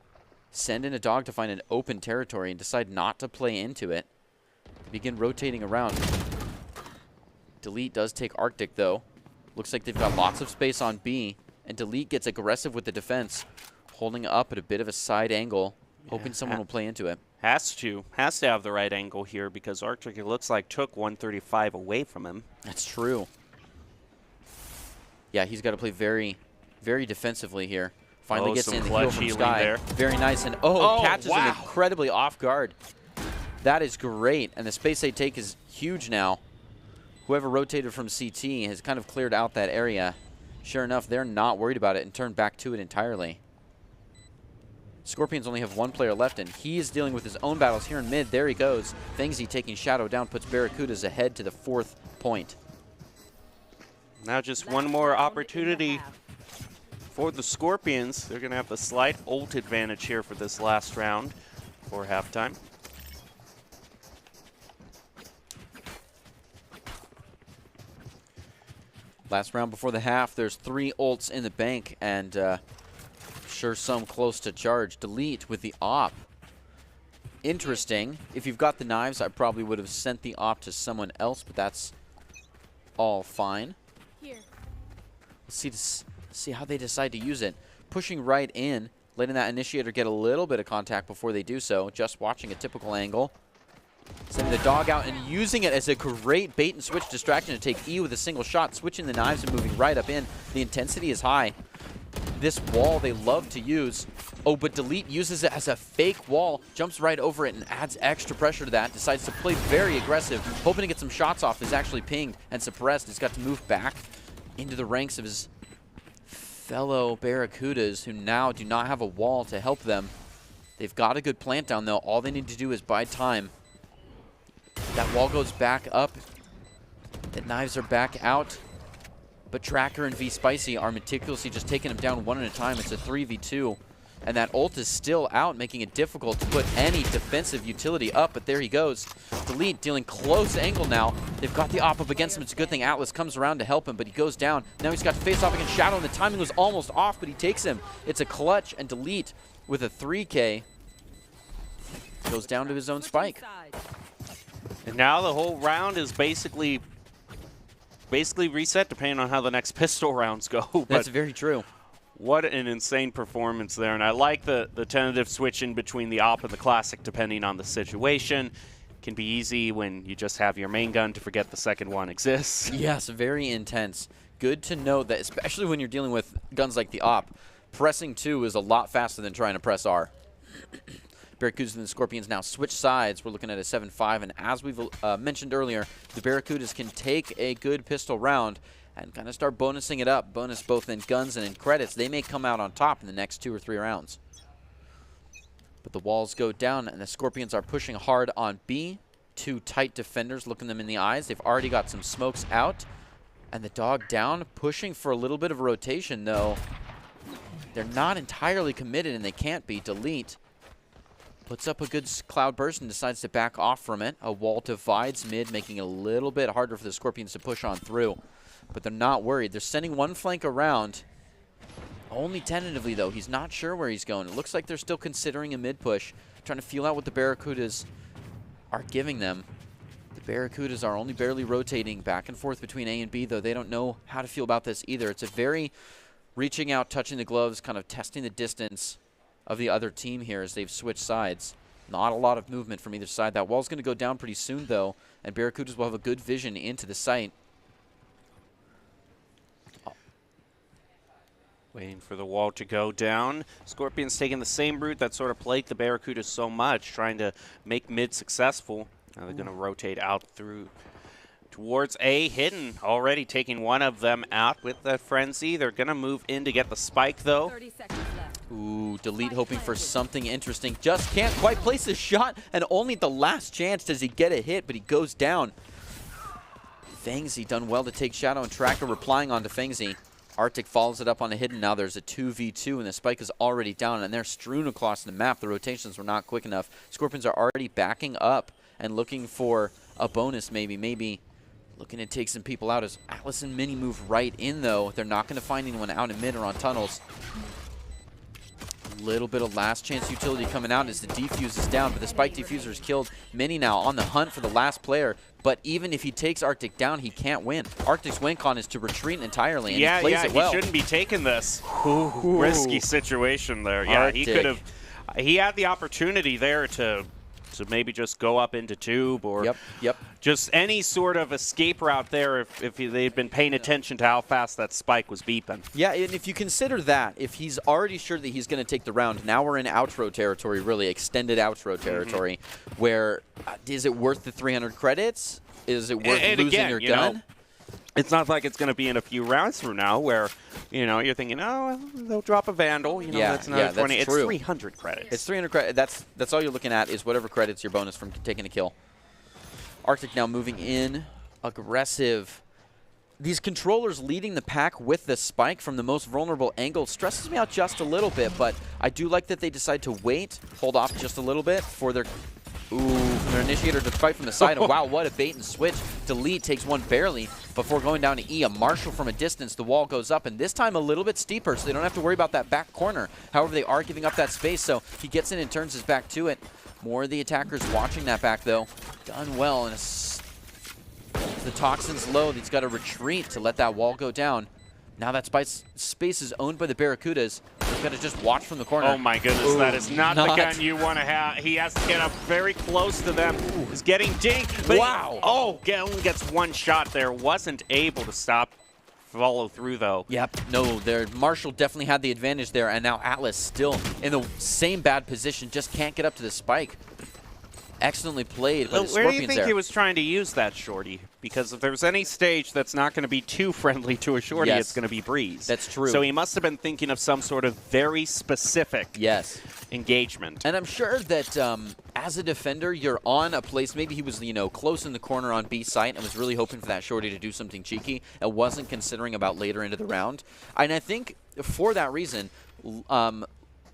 send in a dog to find an open territory and decide not to play into it. Begin rotating around. Delete does take Arctic, though. Looks like they've got lots of space on B, and Delete gets aggressive with the defense, holding up at a bit of a side angle, hoping someone will play into it. Has to have the right angle here because Arctic, it looks like, took 135 away from him. That's true. Yeah, he's got to play very, very defensively here. Finally gets in the heal from Sky. There. Very nice, and catches him incredibly off guard. That is great, and the space they take is huge now. Whoever rotated from CT has kind of cleared out that area. Sure enough, they're not worried about it and turned back to it entirely. Scorpions only have one player left, and he is dealing with his own battles here in mid. There he goes. Fengsy taking Shadow down, puts Barracudas ahead to the 4th point. Now just one more opportunity for the Scorpions. They're going to have the slight ult advantage here for this last round for halftime. Last round before the half, there's 3 ults in the bank, and sure some close to charge. Delete with the op. Interesting. If you've got the knives, I probably would have sent the op to someone else, but that's all fine. Let's see how they decide to use it. Pushing right in, letting that initiator get a little bit of contact before they do so. Just watching a typical angle. Sending the dog out and using it as a great bait and switch distraction to take E with a single shot, switching the knives and moving right up in. The intensity is high. This wall they love to use. Oh, but Delete uses it as a fake wall, jumps right over it and adds extra pressure to that. Decides to play very aggressive, hoping to get some shots off. Is actually pinged and suppressed. He's got to move back into the ranks of his fellow Barracudas, who now do not have a wall to help them. They've got a good plant down, though. All they need to do is buy time. That wall goes back up. The knives are back out. But Tracker and V-Spicy are meticulously just taking him down one at a time. It's a 3v2. And that ult is still out, making it difficult to put any defensive utility up. But there he goes. Delete dealing close angle now. They've got the op up against him. It's a good thing Atlas comes around to help him, but he goes down. Now he's got to face off against Shadow, and the timing was almost off, but he takes him. It's a clutch, and Delete with a 3K goes down to his own spike. And now the whole round is basically reset depending on how the next pistol rounds go. That's very true. What an insane performance there. And I like the tentative switch in between the op and the classic depending on the situation. Can be easy when you just have your main gun to forget the second one exists. Yes, very intense. Good to know that, especially when you're dealing with guns like the op, pressing 2 is a lot faster than trying to press R. Barracudas and the Scorpions now switch sides. We're looking at a 7-5, and as we've mentioned earlier, the Barracudas can take a good pistol round and kind of start bonusing it up. Bonus both in guns and in credits. They may come out on top in the next 2 or 3 rounds. But the walls go down, and the Scorpions are pushing hard on B. 2 tight defenders looking them in the eyes. They've already got some smokes out. And the dog down, pushing for a little bit of a rotation, though. They're not entirely committed, and they can't be. Delete puts up a good cloud burst and decides to back off from it. A wall divides mid, making it a little bit harder for the Scorpions to push on through. But they're not worried. They're sending one flank around. Only tentatively, though. He's not sure where he's going. It looks like they're still considering a mid push, trying to feel out what the Barracudas are giving them. The Barracudas are only barely rotating back and forth between A and B, though they don't know how to feel about this either. It's a very reaching out, touching the gloves, kind of testing the distance of the other team here as they've switched sides. Not a lot of movement from either side. That wall's going to go down pretty soon, though, and Barracudas will have a good vision into the site. Waiting for the wall to go down. Scorpions taking the same route that sort of plagued the Barracudas so much, trying to make mid successful. Now they're going to rotate out through towards A. Hidden already taking one of them out with the frenzy. They're going to move in to get the spike, though. 30 seconds left. Ooh, Delete hoping for something interesting. Just can't quite place his shot, and only at the last chance does he get a hit, but he goes down. Fengsy done well to take Shadow, and Tracker replying onto Fengsy. Arctic follows it up on a Hidden. Now there's a 2v2, and the spike is already down, and they're strewn across the map. The rotations were not quick enough. Scorpions are already backing up and looking for a bonus maybe looking to take some people out as Atlas and Mini move right in, though. They're not going to find anyone out in mid or on tunnels. A little bit of last chance utility coming out as the defuse is down, but the spike diffuser is killed. Mini now on the hunt for the last player, but even if he takes Arctic down, he can't win. Arctic's win con is to retreat entirely, and he plays it well. He shouldn't be taking this. Risky situation there. Yeah, Arctic. he could have. He had the opportunity there to So maybe just go up into tube or just any sort of escape route there if they'd been paying attention to how fast that spike was beeping. Yeah, and if you consider that, if he's already sure that he's going to take the round, now we're in outro territory, really, extended outro territory, where is it worth the 300 credits? Is it worth losing again, your you gun? know, it's not like it's going to be in a few rounds from now where, you know, you're thinking, oh, they'll drop a Vandal. You know, that's another 20. That's it's true. 300 credits. It's 300 credits. That's all you're looking at is whatever credits your bonus from taking a kill. Arctic now moving in, aggressive. These controllers leading the pack with the spike from the most vulnerable angle stresses me out just a little bit, but I do like that they decide to wait, hold off just a little bit for their initiator to fight from the side. And wow, what a bait and switch. Delete takes one barely before going down to E. A Marshall from a distance. The wall goes up, and this time a little bit steeper, so they don't have to worry about that back corner. However, they are giving up that space, so he gets in and turns his back to it. More of the attackers watching that back, though. Done well, and the Toxin's low. He's got to retreat to let that wall go down. Now that space is owned by the Barracudas. He's got to just watch from the corner. Oh my goodness, that is not the gun you want to have. He has to get up very close to them. He's getting dinked. But wow. Only gets one shot there. Wasn't able to follow through, though. Yep. No, Marshall definitely had the advantage there, and now Atlas still in the same bad position, just can't get up to the spike. Excellently played by the Scorpions there. Where do you think he was trying to use that shorty? Because if there's any stage that's not going to be too friendly to a shorty, it's going to be Breeze. That's true. So he must have been thinking of some sort of very specific engagement. And I'm sure that as a defender, you're on a place. Maybe he was, close in the corner on B site and was really hoping for that shorty to do something cheeky and wasn't considering about later into the round. And I think for that reason,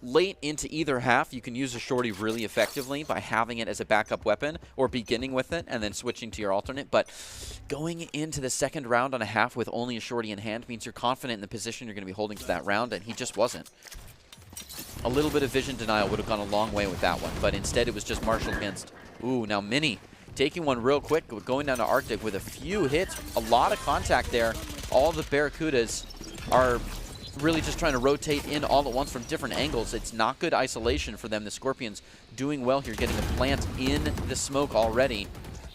late into either half, you can use a shorty really effectively by having it as a backup weapon or beginning with it and then switching to your alternate. But going into the second round on a half with only a shorty in hand means you're confident in the position you're going to be holding for that round, and he just wasn't. A little bit of vision denial would have gone a long way with that one, but instead it was just Marshall against. Ooh, now Mini taking one real quick, going down to Arctic with a few hits, a lot of contact there. All the Barracudas are really just trying to rotate in all at once from different angles. It's not good isolation for them. The Scorpions doing well here, getting a plant in the smoke already.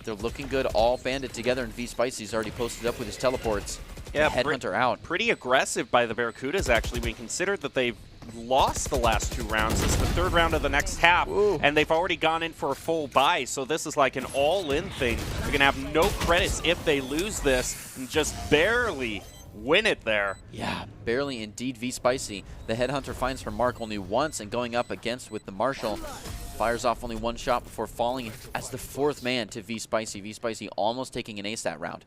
They're looking good, all banded together, and V-Spicy's already posted up with his teleports. Yeah, Headhunter out. Pretty aggressive by the Barracudas, actually. We consider that they've lost the last two rounds. This is the third round of the next half, and they've already gone in for a full buy, so this is like an all-in thing. They're going to have no credits if they lose this and just barely win it there. Yeah, barely indeed. V-Spicy. The Headhunter finds her mark only once, and going up against with the Marshall, fires off only one shot before falling as the fourth man to V-Spicy. V-Spicy almost taking an ace that round.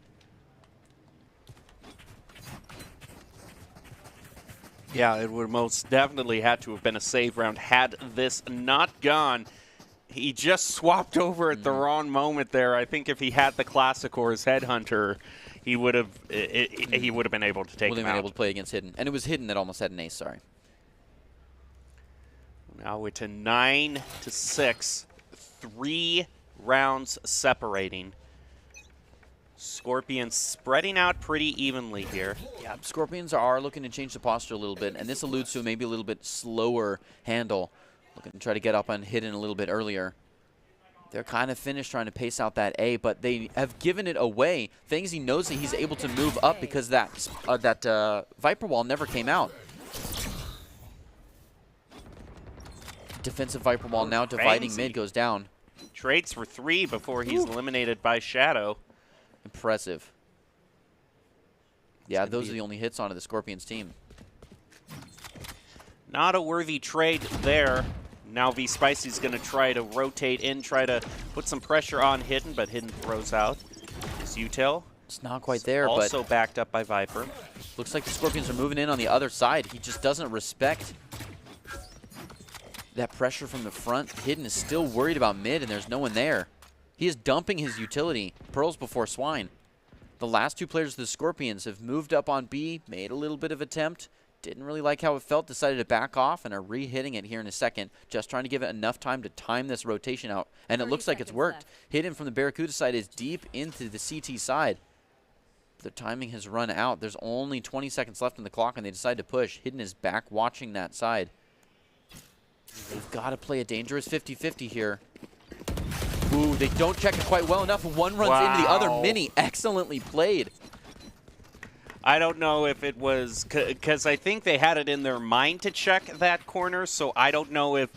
Yeah, it would most definitely had to have been a save round had this not gone. He just swapped over at the wrong moment there. I think if he had the Classic or his Headhunter, he would have been able to take him out. Would have been able to play against Hidden. And it was Hidden that almost had an ace, sorry. Now we're to 9-6. 3 rounds separating. Scorpions spreading out pretty evenly here. Yeah, Scorpions are looking to change the posture a little bit, and this alludes to maybe a little bit slower handle. Looking to try to get up on Hidden a little bit earlier. They're kind of finished trying to pace out that A, but they have given it away. Things he knows that he's able to move up because that Viper Wall never came out. Defensive Viper Wall now dividing mid goes down. Trades for 3 before he's eliminated by Shadow. Impressive. Yeah, those are the only hits onto the Scorpions team. Not a worthy trade there. Now V-Spicy's going to try to rotate in, try to put some pressure on Hidden, but Hidden throws out. Is Util. It's not quite there, but also backed up by Viper. Looks like the Scorpions are moving in on the other side. He just doesn't respect that pressure from the front. Hidden is still worried about mid, and there's no one there. He is dumping his utility. Pearls before Swine. The last two players of the Scorpions have moved up on B, made a little bit of attempt. Didn't really like how it felt, decided to back off, and are re-hitting it here in a second. Just trying to give it enough time to time this rotation out. And it looks like it's worked. Hidden from the Barracuda side is deep into the CT side. The timing has run out. There's only 20 seconds left on the clock, and they decide to push. Hidden is back watching that side. They've got to play a dangerous 50-50 here. Ooh, they don't check it quite well enough. One runs into the other. Mini, excellently played. I don't know if it was because I think they had it in their mind to check that corner, so I don't know if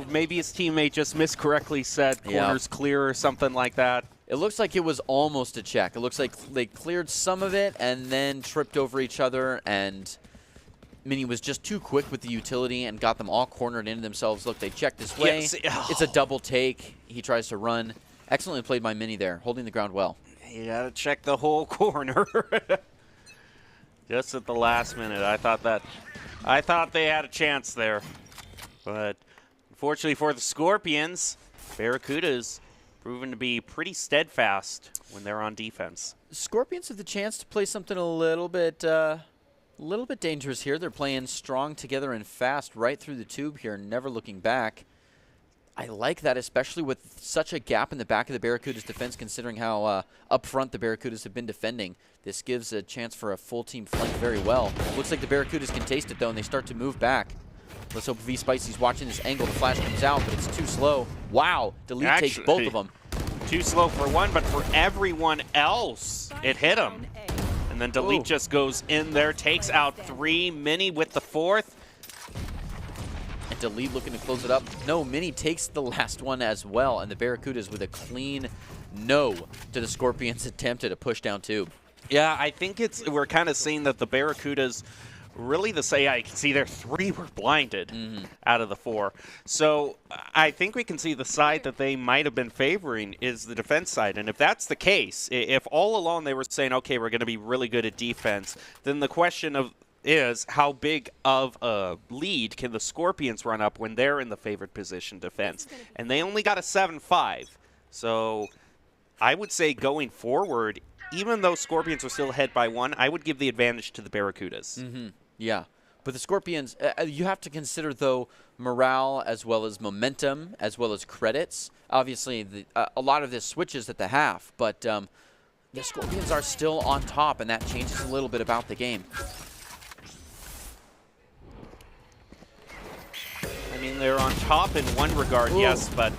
maybe his teammate just miscorrectly said corner's clear or something like that. It looks like it was almost a check. It looks like they cleared some of it and then tripped over each other, and Mini was just too quick with the utility and got them all cornered into themselves. Look, they checked this way. Yes. It's a double take. He tries to run. Excellently played by Mini there, holding the ground well. You gotta check the whole corner. Just at the last minute, I thought they had a chance there, but unfortunately for the Scorpions, Barracudas proven to be pretty steadfast when they're on defense. Scorpions have the chance to play something a little bit dangerous here. They're playing strong together and fast right through the tube here, never looking back. I like that, especially with such a gap in the back of the Barracudas defense, considering how up front the Barracudas have been defending. This gives a chance for a full team flank very well. Looks like the Barracudas can taste it, though, and they start to move back. Let's hope V-Spicy's watching this angle. The flash comes out, but it's too slow. Wow, Delete takes both of them. Too slow for one, but for everyone else, it hit him. And then Delete just goes in there, takes out 3. Mini with the 4th. And Delete looking to close it up. No, Mini takes the last one as well, and the Barracudas with a clean no to the Scorpions' attempt at a push down tube. Yeah, I think we're kind of seeing that the Barracudas really I can see their 3 were blinded out of the 4. So I think we can see the side that they might have been favoring is the defense side. And if that's the case, if all along they were saying, okay, we're going to be really good at defense, then the question is how big of a lead can the Scorpions run up when they're in the favored position defense? And they only got a 7-5. So I would say going forward, even though Scorpions are still ahead by 1, I would give the advantage to the Barracudas. Yeah, but the Scorpions, you have to consider, though, morale as well as momentum as well as credits. Obviously, a lot of this switches at the half, but the Scorpions are still on top, and that changes a little bit about the game. I mean, they're on top in one regard, yes, but,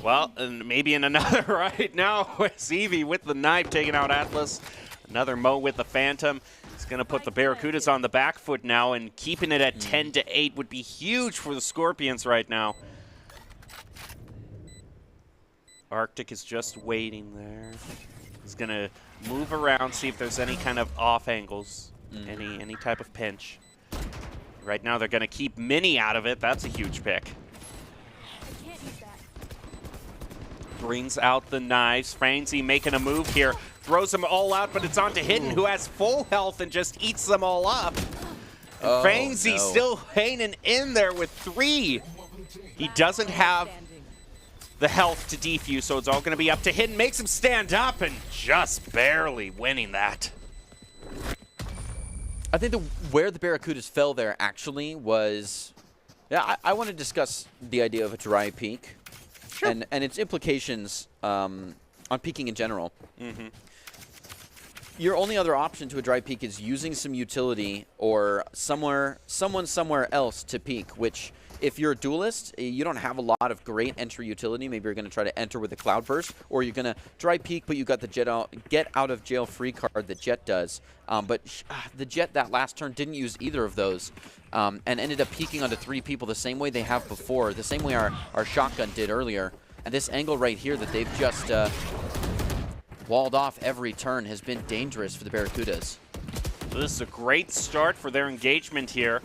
well, and maybe in another right now. It's Evie with the knife taking out Atlas. Another Mo with the Phantom. It's going to put the Barracudas on the back foot now, and keeping it at 10-8 would be huge for the Scorpions right now. Arctic is just waiting there. He's going to move around, see if there's any kind of off angles, any type of pinch. Right now they're going to keep Mini out of it. That's a huge pick. Brings out the knives. Franzy making a move here. Throws them all out, but it's onto Hidden, who has full health and just eats them all up. Franzy still hanging in there with 3. He doesn't have the health to defuse, so it's all going to be up to Hidden. Makes him stand up and just barely winning that. I think where the Barracudas fell there actually was, I want to discuss the idea of a dry peak and its implications on peaking in general. Your only other option to a dry peak is using some utility or someone somewhere else to peak, which if you're a duelist, you don't have a lot of great entry utility. Maybe you're going to try to enter with a Cloud Burst, or you're going to dry peak, but you got the get out of jail free card that Jet does. But the Jet that last turn didn't use either of those and ended up peeking onto 3 people the same way they have before, the same way our shotgun did earlier. And this angle right here that they've just walled off every turn has been dangerous for the Barracudas. So this is a great start for their engagement here.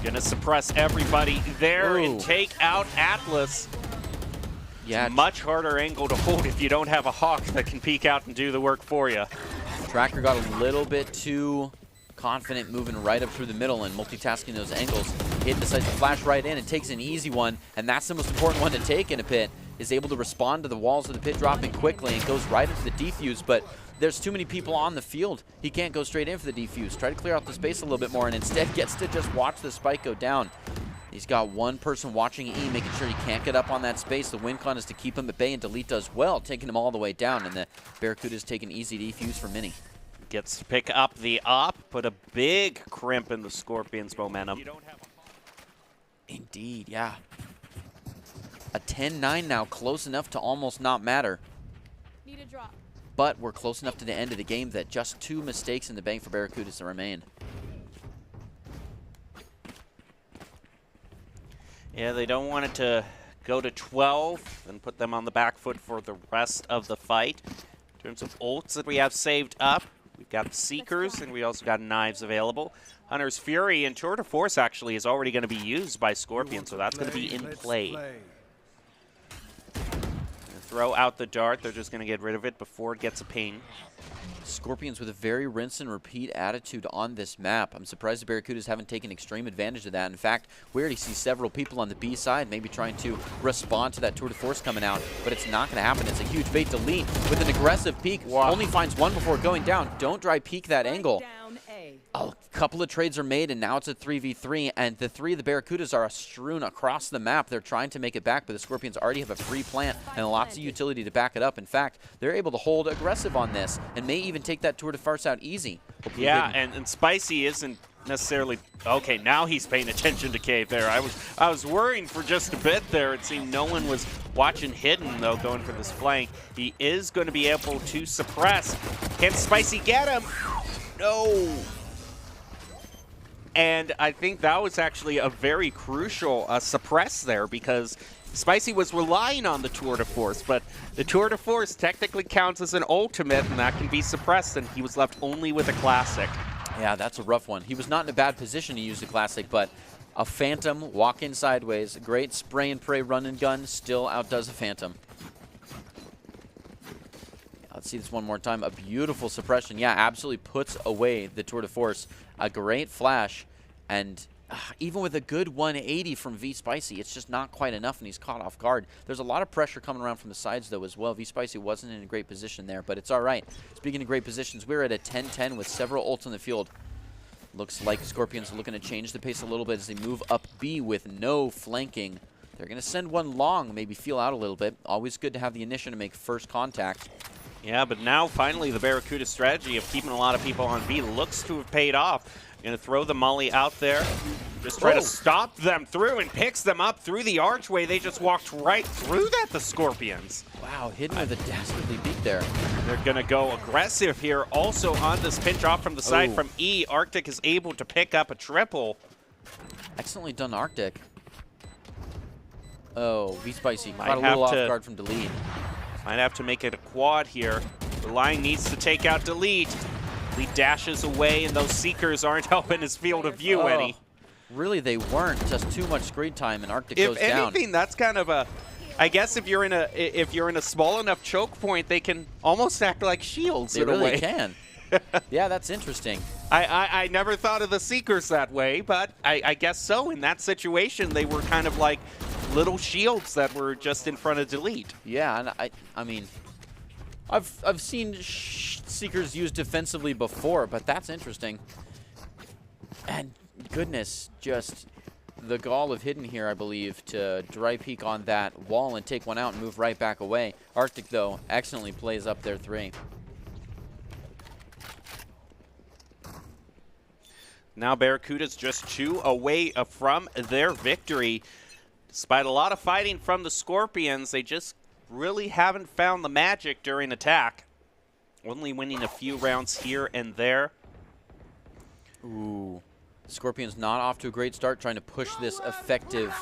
Gonna suppress everybody there and take out Atlas. Yeah, much harder angle to hold if you don't have a Hawk that can peek out and do the work for you. Tracker got a little bit too confident moving right up through the middle and multitasking those angles. Hidden decides to flash right in and takes an easy one, and that's the most important one to take in a pit, is able to respond to the walls of the pit dropping quickly and goes right into the defuse, but there's too many people on the field. He can't go straight in for the defuse. Try to clear out the space a little bit more and instead gets to just watch the spike go down. He's got one person watching E, making sure he can't get up on that space. The win con is to keep him at bay, and Delete does well, taking him all the way down, and the Barracudas take an easy defuse for Mini. Gets to pick up the op, put a big crimp in the Scorpions' momentum. Indeed, yeah. A 10-9 now, close enough to almost not matter. Need a drop. But we're close enough to the end of the game that just 2 mistakes in the bank for Barracudas to remain. Yeah, they don't want it to go to 12 and put them on the back foot for the rest of the fight. In terms of ults that we have saved up, we've got the Seekers and we also got knives available. Hunter's Fury and Tour de Force actually is already going to be used by Scorpion, so that's going to be in play. Throw out the dart. They're just going to get rid of it before it gets a ping. Scorpions with a very rinse and repeat attitude on this map. I'm surprised the Barracudas haven't taken extreme advantage of that. In fact, we already see several people on the B side maybe trying to respond to that Tour de Force coming out, but it's not going to happen. It's a huge bait to Delete with an aggressive peek. Wow. Only finds one before going down. Don't dry peek that angle. A couple of trades are made, and now it's a 3v3, and the 3 of the Barracudas are strewn across the map. They're trying to make it back, but the Scorpions already have a free plant and lots of utility to back it up. In fact, they're able to hold aggressive on this and may even take that Tour de Force out easy. Hopefully yeah, and Spicy isn't necessarily... Okay, now he's paying attention to Cave there. I was worrying for just a bit there. It seemed no one was watching Hidden, though, going for this flank. He is going to be able to suppress. Can Spicy get him? No. And I think that was actually a very crucial suppress there because Spicy was relying on the Tour de Force, but the Tour de Force technically counts as an ultimate, and that can be suppressed, and he was left only with a classic. Yeah, that's a rough one. He was not in a bad position to use the classic, but a Phantom walk-in sideways, great spray and pray run and gun, still outdoes a Phantom. Let's see this one more time. A beautiful suppression. Yeah, absolutely puts away the Tour de Force. A great flash, and even with a good 180 from V Spicy, it's just not quite enough, and he's caught off guard. There's a lot of pressure coming around from the sides, though, as well. V Spicy wasn't in a great position there, but it's all right. Speaking of great positions, we're at a 10-10 with several ults in the field. Looks like Scorpions are looking to change the pace a little bit as they move up B with no flanking. They're going to send one long, maybe feel out a little bit. Always good to have the initiative to make first contact. Yeah, but now finally the Barracuda strategy of keeping a lot of people on B looks to have paid off. Going to throw the molly out there. Just try to stop them through and picks them up through the archway. They just walked right through that, the Scorpions. Wow, Hidden with a dastardly beat there. They're going to go aggressive here. Also on this pinch off from the side from E, Arctic is able to pick up a triple. Excellently done, Arctic. Oh, V Spicy Might caught a little have off to- guard from Delete. Might have to make it a quad here. The line needs to take out Delete. Delete dashes away, and those Seekers aren't helping his field of view any. Really, they weren't. Just too much screen time, and Arctic goes If down. anything, that's kind of a... I guess if you're in a small enough choke point, they can almost act like shields They in a really way. can. Yeah, that's interesting. I never thought of the Seekers that way, but I guess so. In that situation, they were kind of like little shields that were just in front of Delete. Yeah, and I mean, I've seen Seekers used defensively before, but that's interesting. And goodness, just the gall of Hidden here, I believe, to dry peek on that wall and take one out and move right back away. Arctic, though, excellently plays up their 3. Now Barracuda's just 2 away from their victory. Despite a lot of fighting from the Scorpions, they just really haven't found the magic during attack. Only winning a few rounds here and there. Ooh. Scorpions not off to a great start, trying to push this effective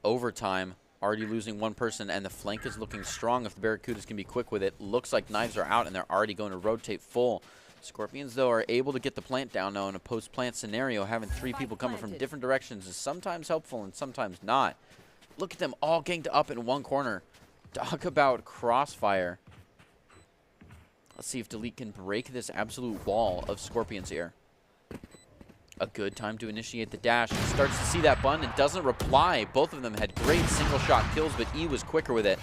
overtime. Already losing one person, and the flank is looking strong if the Barracudas can be quick with it. Looks like knives are out, and they're already going to rotate full. Scorpions, though, are able to get the plant down now in a post-plant scenario. Having 3 people coming from different directions is sometimes helpful and sometimes not. Look at them all ganged up in one corner. Talk about crossfire. Let's see if Delete can break this absolute wall of Scorpions here. A good time to initiate the dash. He starts to see that bun and doesn't reply. Both of them had great single-shot kills, but E was quicker with it.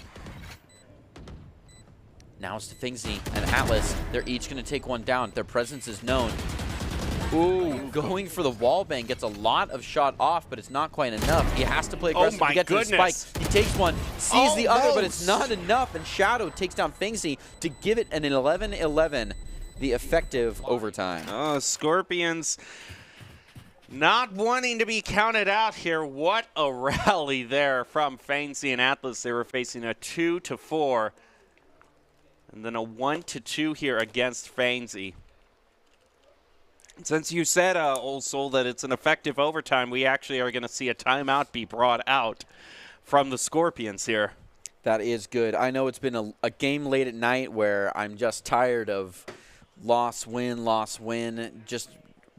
Now it's to Fingsy and Atlas. They're each going to take one down. Their presence is known. Ooh, going for the wall bang. Gets a lot of shot off, but it's not quite enough. He has to play aggressive to get to the spike. He takes one, sees the other, but it's not enough, and Shadow takes down Fingsy to give it an 11-11, the effective overtime. Oh, Scorpions Not wanting to be counted out here. What a rally there from Fancy and Atlas. They were facing a 2-4. And then a 1-2 here against Fancy. Since you said, Old Soul, that it's an effective overtime, we actually are going to see a timeout be brought out from the Scorpions here. That is good. I know it's been a game late at night where I'm just tired of loss, win, just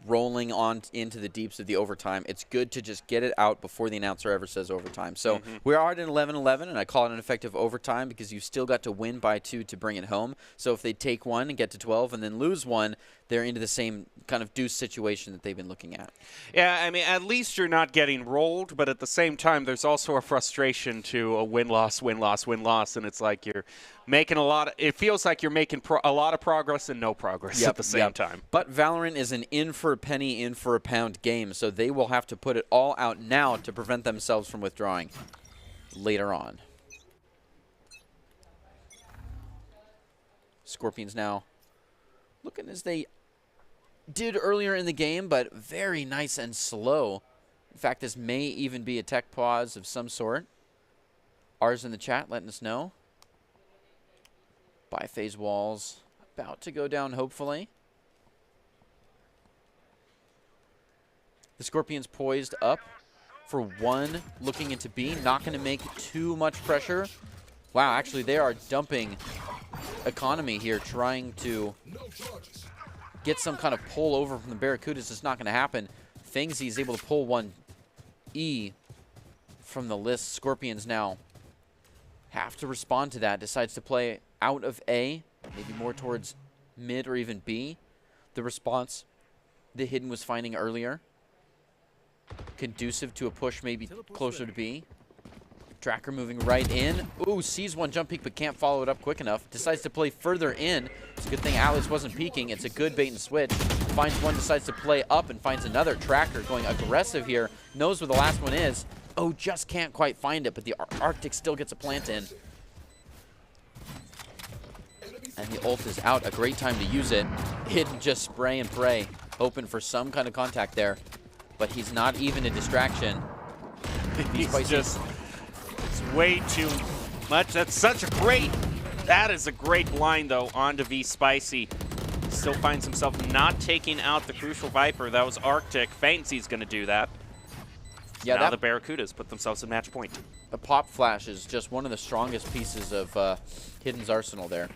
rolling on into the deeps of the overtime. It's good to just get it out before the announcer ever says overtime. So we are at an 11-11, and I call it an effective overtime because you still got to win by 2 to bring it home. So if they take 1 and get to 12 and then lose 1, they're into the same kind of deuce situation that they've been looking at. Yeah, I mean, at least you're not getting rolled, but at the same time, there's also a frustration to a win-loss, win-loss, win-loss, and it's like you're making it feels like you're making a lot of progress and no progress at the same time. But Valorant is an in for a penny, in for a pound game, so they will have to put it all out now to prevent themselves from withdrawing later on. Scorpions now looking as they did earlier in the game, but very nice and slow. In fact, this may even be a tech pause of some sort. Ours in the chat letting us know. Biphase walls about to go down, hopefully. The Scorpions poised up for 1, looking into B. Not going to make too much pressure. Wow, actually, they are dumping economy here, trying to get some kind of pull over from the Barracudas. It's not going to happen. Fangzy is able to pull 1E from the list. Scorpions now have to respond to that. Decides to play out of A, maybe more towards mid or even B. The response the Hidden was finding earlier, conducive to a push maybe closer to B. Tracker moving right in. Ooh, sees one jump peek but can't follow it up quick enough. Decides to play further in. It's a good thing Atlas wasn't peeking. It's a good bait and switch. Finds one, decides to play up and finds another. Tracker going aggressive here. Knows where the last one is. Oh, just can't quite find it, but the Arctic still gets a plant in. And the ult is out. A great time to use it. Hidden just spray and pray. Hoping for some kind of contact there. But he's not even a distraction. He's just... It's way too much. That is a great blind, though, onto V Spicy. Still finds himself not taking out the crucial Viper. That was Arctic. Fancy's going to do that. Yeah, now the Barracudas put themselves in match point. The pop flash is just one of the strongest pieces of Hidden's arsenal there.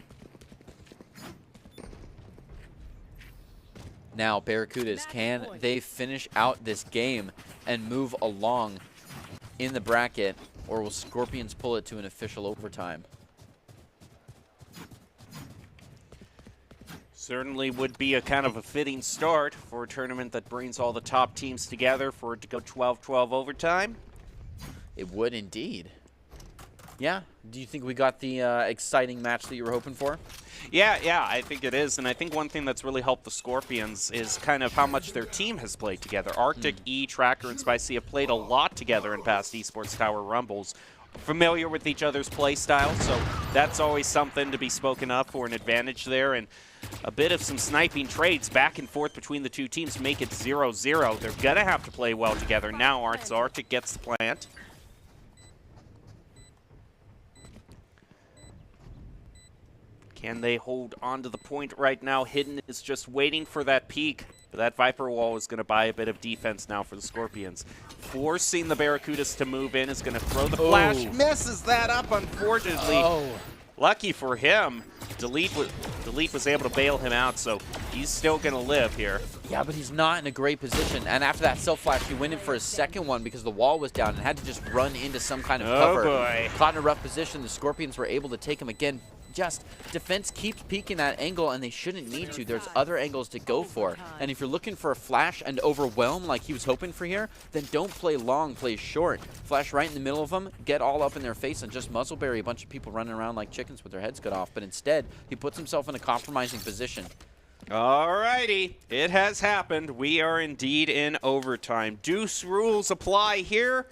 Now, Barracudas, can they finish out this game and move along in the bracket, or will Scorpions pull it to an official overtime? Certainly would be a kind of a fitting start for a tournament that brings all the top teams together for it to go 12-12 overtime. It would indeed. Yeah. Do you think we got the exciting match that you were hoping for? Yeah, I think it is. And I think one thing that's really helped the Scorpions is kind of how much their team has played together. Arctic, E, Tracker, and Spicy have played a lot together in past Esports Tower Rumbles. Familiar with each other's play style, so that's always something to be spoken of for an advantage there. And a bit of some sniping trades back and forth between the two teams make it 0-0. They're going to have to play well together now. Arctic gets the plant. Can they hold on to the point right now? Hidden is just waiting for that peak. But that Viper wall is going to buy a bit of defense now for the Scorpions. Forcing the Barracudas to move in is going to throw the flash. Misses that up, unfortunately. Lucky for him, Delete was able to bail him out, so he's still going to live here. Yeah, but he's not in a great position. And after that self-flash, he went in for a second one because the wall was down and had to just run into some kind of cover. Oh, boy. Caught in a rough position. The Scorpions were able to take him again. Just defense keeps peeking that angle, and they shouldn't need to. There's other angles to go for. And if you're looking for a flash and overwhelm like he was hoping for here, then don't play long, play short. Flash right in the middle of them, get all up in their face, and just muzzleberry a bunch of people running around like chickens with their heads cut off. But instead, he puts himself in a compromising position. Alrighty, it has happened. We are indeed in overtime. Deuce rules apply here.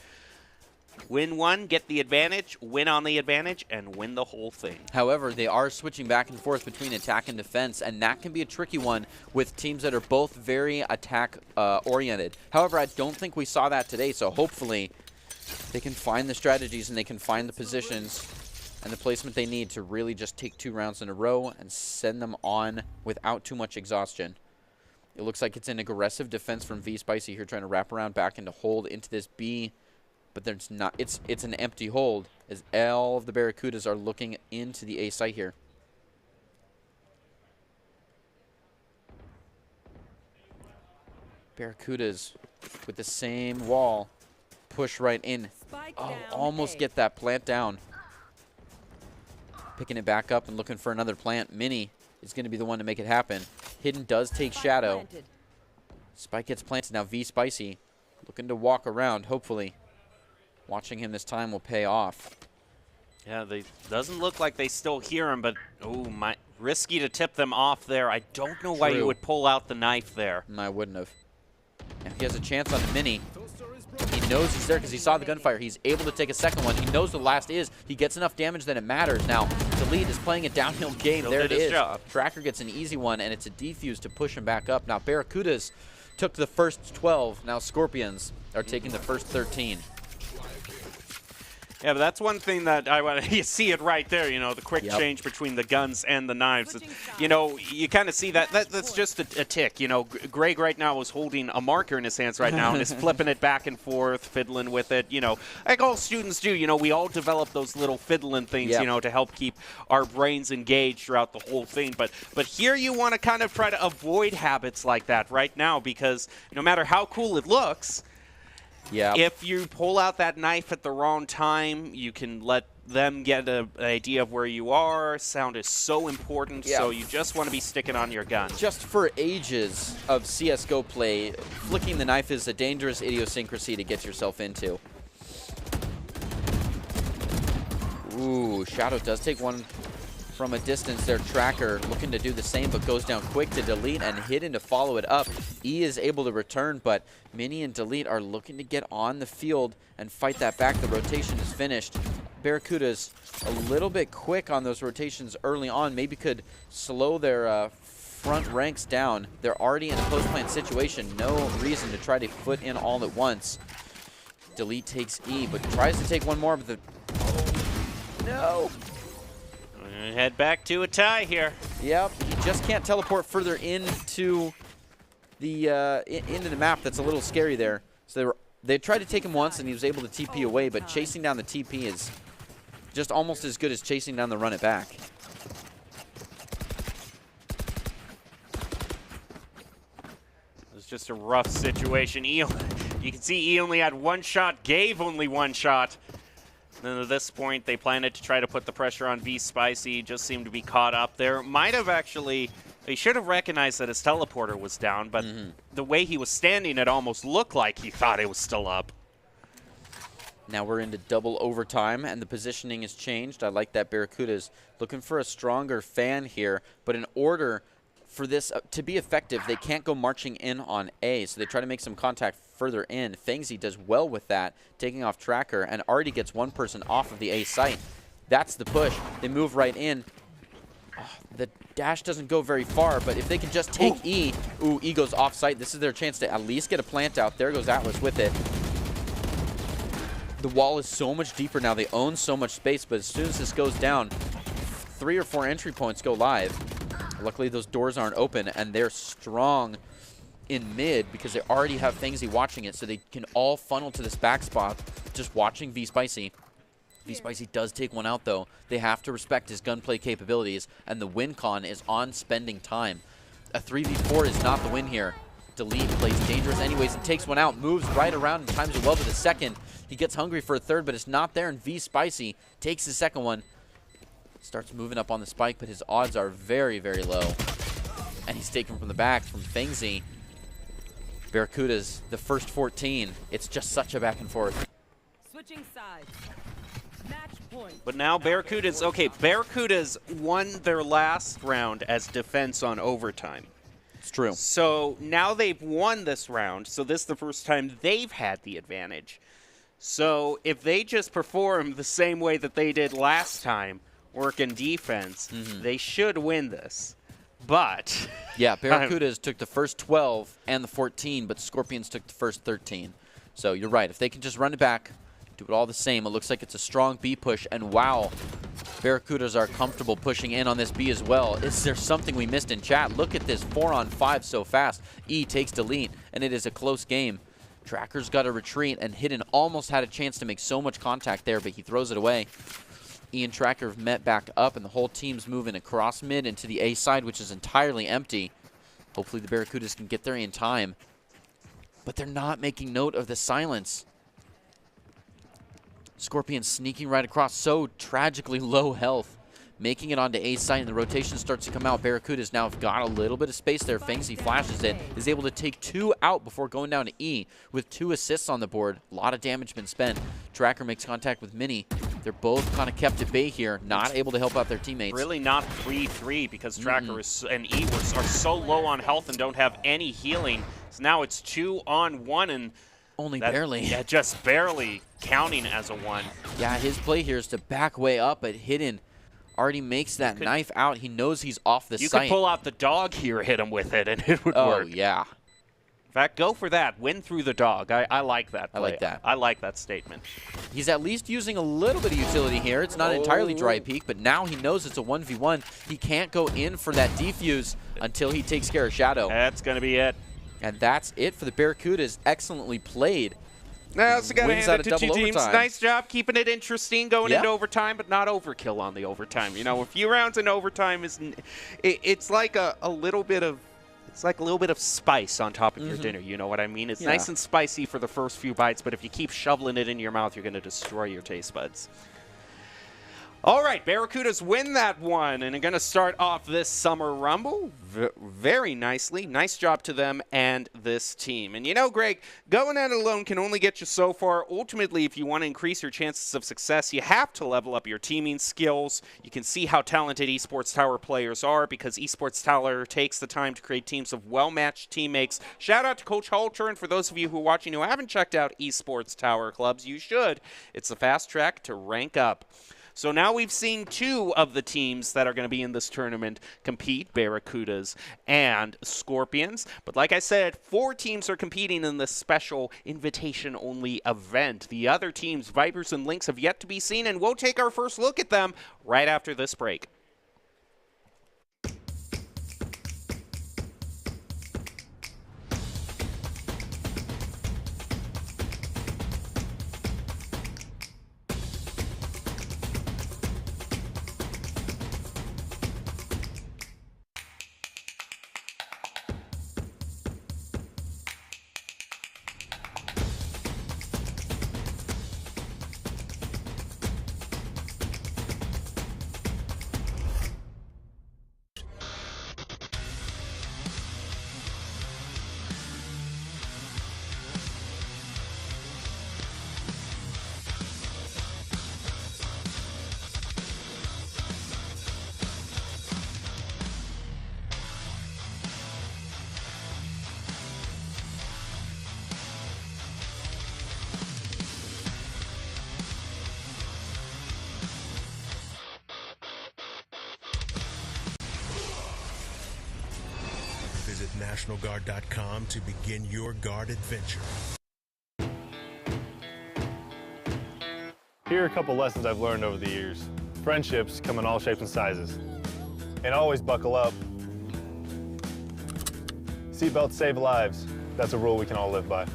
Win one, get the advantage, win on the advantage, and win the whole thing. However, they are switching back and forth between attack and defense, and that can be a tricky one with teams that are both very attack-oriented. However, I don't think we saw that today, so hopefully they can find the strategies and they can find the positions and the placement they need to really just take 2 rounds in a row and send them on without too much exhaustion. It looks like it's an aggressive defense from V-Spicy here, trying to wrap around back and to hold into this B, but there's not. It's an empty hold as all of the Barracudas are looking into the A site here. Barracudas with the same wall, push right in. Oh, almost get that plant down. Picking it back up and looking for another plant. Mini is going to be the one to make it happen. Hidden does take Shadow. Spike gets planted. Now V-Spicy looking to walk around, hopefully. Watching him this time will pay off. Yeah, they doesn't look like they still hear him, but risky to tip them off there. I don't know why you would pull out the knife there. I wouldn't have. Now he has a chance on the Mini. He knows he's there because he saw the gunfire. He's able to take a second one. He knows the last is. He gets enough damage that it matters. Now, Delete is playing a downhill game. There it is. Tracker gets an easy one, and it's a defuse to push him back up. Now, Barracudas took the first 12. Now, Scorpions are taking the first 13. Yeah, but that's one thing that I want to see it right there, you know, the quick change between the guns and the knives. You know, you kind of see that's just a tick. You know, Greg right now is holding a marker in his hands right now and is flipping it back and forth, fiddling with it, you know, like all students do. You know, we all develop those little fiddling things, you know, to help keep our brains engaged throughout the whole thing. But here you want to kind of try to avoid habits like that right now, because no matter how cool it looks, if you pull out that knife at the wrong time, you can let them get an idea of where you are. Sound is so important, so you just want to be sticking on your gun. Just for ages of CSGO play, flicking the knife is a dangerous idiosyncrasy to get yourself into. Ooh, Shadow does take one from a distance there. Tracker looking to do the same, but goes down quick to Delete, and Hidden to follow it up. E is able to return, but Mini and Delete are looking to get on the field and fight that back. The rotation is finished. Barracuda's a little bit quick on those rotations early on. Maybe could slow their front ranks down. They're already in a post-plant situation. No reason to try to foot in all at once. Delete takes E, but tries to take one more, but no. Head back to a tie here. Yep, he just can't teleport further into the map. That's a little scary there. So they tried to take him once, and he was able to TP away, but chasing down the TP is just almost as good as chasing down the run it back. It was just a rough situation. You can see E only had one shot, gave only one shot. Then at this point, they planned to try to put the pressure on V-Spicy. Just seemed to be caught up there. Might have actually, he should have recognized that his teleporter was down, but the way he was standing, it almost looked like he thought it was still up. Now we're into double overtime, and the positioning has changed. I like that Barracuda's looking for a stronger fan here, but in order for this to be effective, they can't go marching in on A, so they try to make some contact further in. Fengsy does well with that, taking off Tracker, and already gets one person off of the A site. That's the push. They move right in. Oh, the dash doesn't go very far, but if they can just take E, E goes off site. This is their chance to at least get a plant out. There goes Atlas with it. The wall is so much deeper now. They own so much space, but as soon as this goes down, 3 or 4 entry points go live. Luckily, those doors aren't open, and they're strong in mid because they already have Fengsy watching it, so they can all funnel to this back spot just watching V-Spicy. V-Spicy does take one out, though. They have to respect his gunplay capabilities, and the win con is on spending time. A 3v4 is not the win here. Delete plays dangerous anyways and takes one out, moves right around and times it well with a second. He gets hungry for a third, but it's not there, and V-Spicy takes the second one. Starts moving up on the spike, but his odds are very, very low. And he's taken from the back from Fengsy. Barracudas, the first 14. It's just such a back and forth. Switching sides. Match point. But now Barracudas, okay, Barracudas won their last round as defense on overtime. It's true. So now they've won this round, so this is the first time they've had the advantage. So if they just perform the same way that they did last time, working defense, they should win this. But yeah, Barracudas took the first 12 and the 14, but Scorpions took the first 13. So you're right. If they can just run it back, do it all the same, it looks like it's a strong B push. And wow, Barracudas are comfortable pushing in on this B as well. Is there something we missed in chat? Look at this 4-on-5 so fast. E takes delete, and it is a close game. Tracker's got to retreat, and Hidden almost had a chance to make so much contact there, but he throws it away. E and Tracker have met back up, and the whole team's moving across mid into the A side, which is entirely empty. Hopefully the Barracudas can get there in time. But they're not making note of the silence. Scorpion sneaking right across, so tragically low health. Making it onto A side, and the rotation starts to come out. Barracudas now have got a little bit of space there. Fengsy flashes it, is able to take 2 out before going down to E with 2 assists on the board. A lot of damage been spent. Tracker makes contact with Mini. They're both kind of kept at bay here, not able to help out their teammates. Really not 3-3 because Tracker and E are so low on health and don't have any healing. So now it's 2-on-1 and only barely. Yeah, just barely counting as a 1. Yeah, his play here is to back way up, but Hidden already makes that knife out. He knows he's off the site. You could pull out the dog here, hit him with it, and it would Oh, work. yeah. In fact, go for that. Win through the dog. I like that play. I like that. I like that statement. He's at least using a little bit of utility here. It's not entirely dry peak, but now he knows it's a 1v1. He can't go in for that defuse until he takes care of Shadow. That's going to be it. And that's it for the Barracudas. Excellently played. Now, also got to hand it to two teams. Overtime. Nice job keeping it interesting going into overtime, but not overkill on the overtime. You know, a few rounds in overtime it's like a little bit of spice on top of your dinner. You know what I mean? It's nice and spicy for the first few bites, but if you keep shoveling it in your mouth, you're going to destroy your taste buds. All right, Barracudas win that one and are going to start off this Summer Rumble very nicely. Nice job to them and this team. And you know, Greg, going at it alone can only get you so far. Ultimately, if you want to increase your chances of success, you have to level up your teaming skills. You can see how talented Esports Tower players are because Esports Tower takes the time to create teams of well-matched teammates. Shout out to Coach Halter, and for those of you who are watching who haven't checked out Esports Tower clubs, you should. It's a fast track to rank up. So now we've seen 2 of the teams that are going to be in this tournament compete, Barracudas and Scorpions. But like I said, 4 teams are competing in this special invitation-only event. The other teams, Vipers and Lynx, have yet to be seen, and we'll take our first look at them right after this break. Visit NationalGuard.com to begin your guard adventure. Here are a couple lessons I've learned over the years. Friendships come in all shapes and sizes. And always buckle up. Seatbelts save lives. That's a rule we can all live by.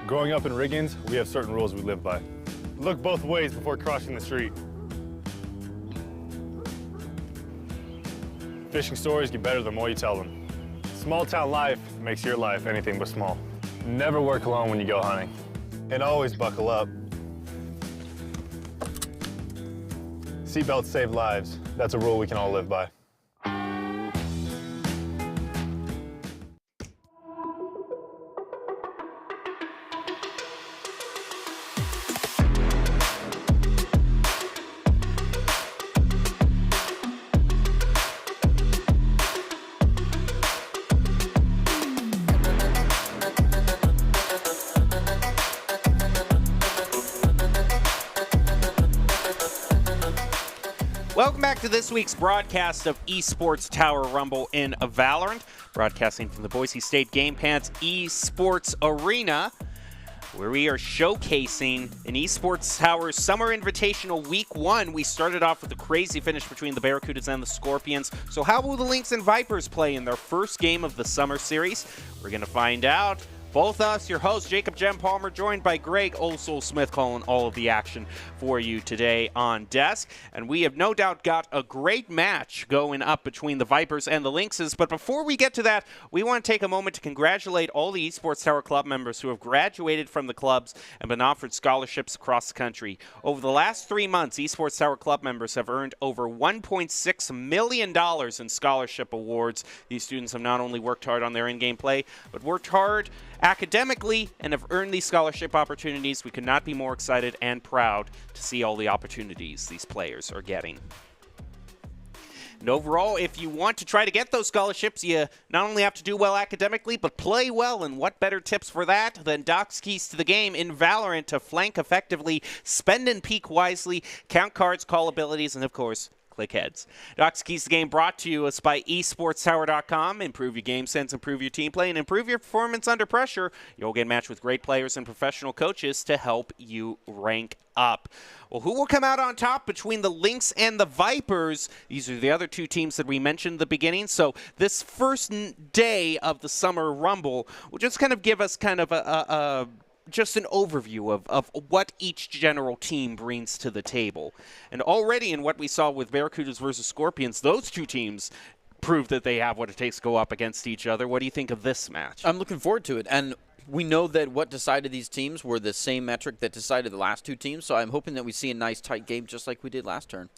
Growing up in Riggins, we have certain rules we live by. Look both ways before crossing the street. Fishing stories get better the more you tell them. Small town life makes your life anything but small. Never work alone when you go hunting. And always buckle up. Seatbelts save lives. That's a rule we can all live by. Welcome back to this week's broadcast of Esports Tower Rumble in Valorant, broadcasting from the Boise State Game Pants Esports Arena, where we are showcasing an Esports Tower Summer Invitational Week 1. We started off with a crazy finish between the Barracudas and the Scorpions. So how will the Lynx and Vipers play in their first game of the summer series? We're going to find out. Both us, your host, Jacob Jem Palmer, joined by Greg Olsol Smith, calling all of the action for you today on desk. And we have no doubt got a great match going up between the Vipers and the Lynxes. But before we get to that, we want to take a moment to congratulate all the Esports Tower Club members who have graduated from the clubs and been offered scholarships across the country. Over the last 3 months, Esports Tower Club members have earned over $1.6 million in scholarship awards. These students have not only worked hard on their in-game play, but worked hard academically and have earned these scholarship opportunities. We could not be more excited and proud to see all the opportunities these players are getting. And overall, if you want to try to get those scholarships, you not only have to do well academically, but play well. And what better tips for that than Doc's keys to the game in Valorant to flank effectively, spend and peek wisely, count cards, call abilities, and of course, click heads. Doc's Keys to the Game brought to you us by esportstower.com. Improve your game sense, improve your team play, and improve your performance under pressure. You'll get matched with great players and professional coaches to help you rank up. Well, who will come out on top between the Lynx and the Vipers? These are the other two teams that we mentioned at the beginning. So this first day of the Summer Rumble will just kind of give us kind of just an overview of what each general team brings to the table. And already in what we saw with Barracudas versus Scorpions, those two teams prove that they have what it takes to go up against each other. What do you think of this match? I'm looking forward to it. And we know that what decided these teams were the same metric that decided the last two teams, so I'm hoping that we see a nice, tight game just like we did last turn.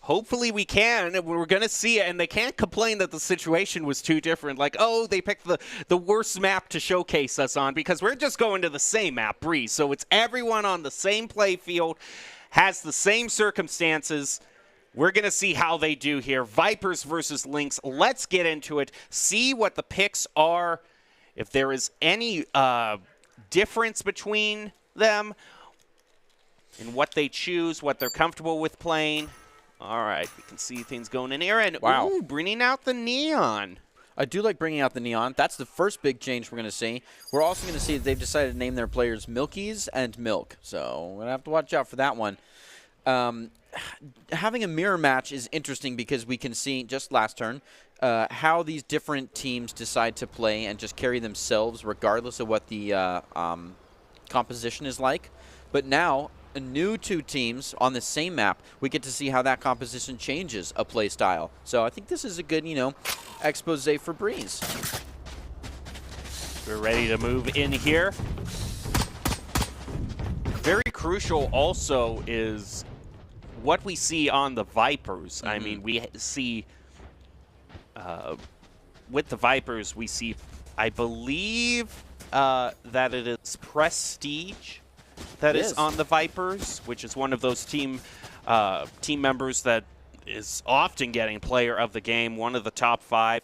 Hopefully we can. We're going to see it, and they can't complain that the situation was too different. Like, oh, they picked the worst map to showcase us on, because we're just going to the same map, Breeze. So it's everyone on the same play field, has the same circumstances. We're going to see how they do here. Vipers versus Lynx. Let's get into it, see what the picks are. If there is any difference between them in what they choose, what they're comfortable with playing. All right, we can see things going in here. And, wow, ooh, bringing out the neon. I do like bringing out the neon. That's the first big change we're going to see. We're also going to see that they've decided to name their players Milkies and Milk. So we're going to have to watch out for that one. Having a mirror match is interesting because we can see, just last turn, how these different teams decide to play and just carry themselves regardless of what the composition is like. But now, a new two teams on the same map, we get to see how that composition changes a play style. So I think this is a good, expose for Breeze. We're ready to move in here. Very crucial also is what we see on the Vipers. I mean, we see with the Vipers, we see, I believe that it is Prestige that is on the Vipers, which is one of those team members that is often getting player of the game, one of the top 5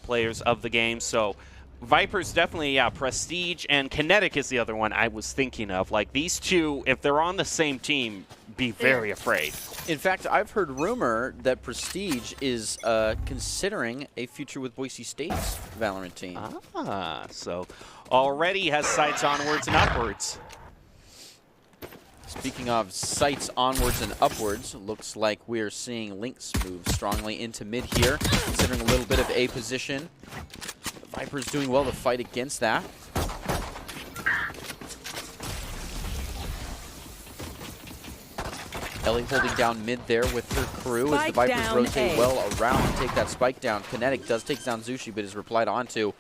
players of the game. So Vipers definitely, yeah, Prestige, and Kinetic is the other one I was thinking of. Like, these two, if they're on the same team, be very afraid. In fact, I've heard rumor that Prestige is considering a future with Boise State's Valorant team. Ah, so already has sights onwards and upwards. Speaking of sights onwards and upwards, looks like we're seeing Lynx move strongly into mid here, considering a little bit of A position. The Viper's doing well to fight against that. Ellie holding down mid there with her crew as the Spike Vipers down rotate A. well around and take that spike down. Kinetic does take down Zushi, but is replied onto.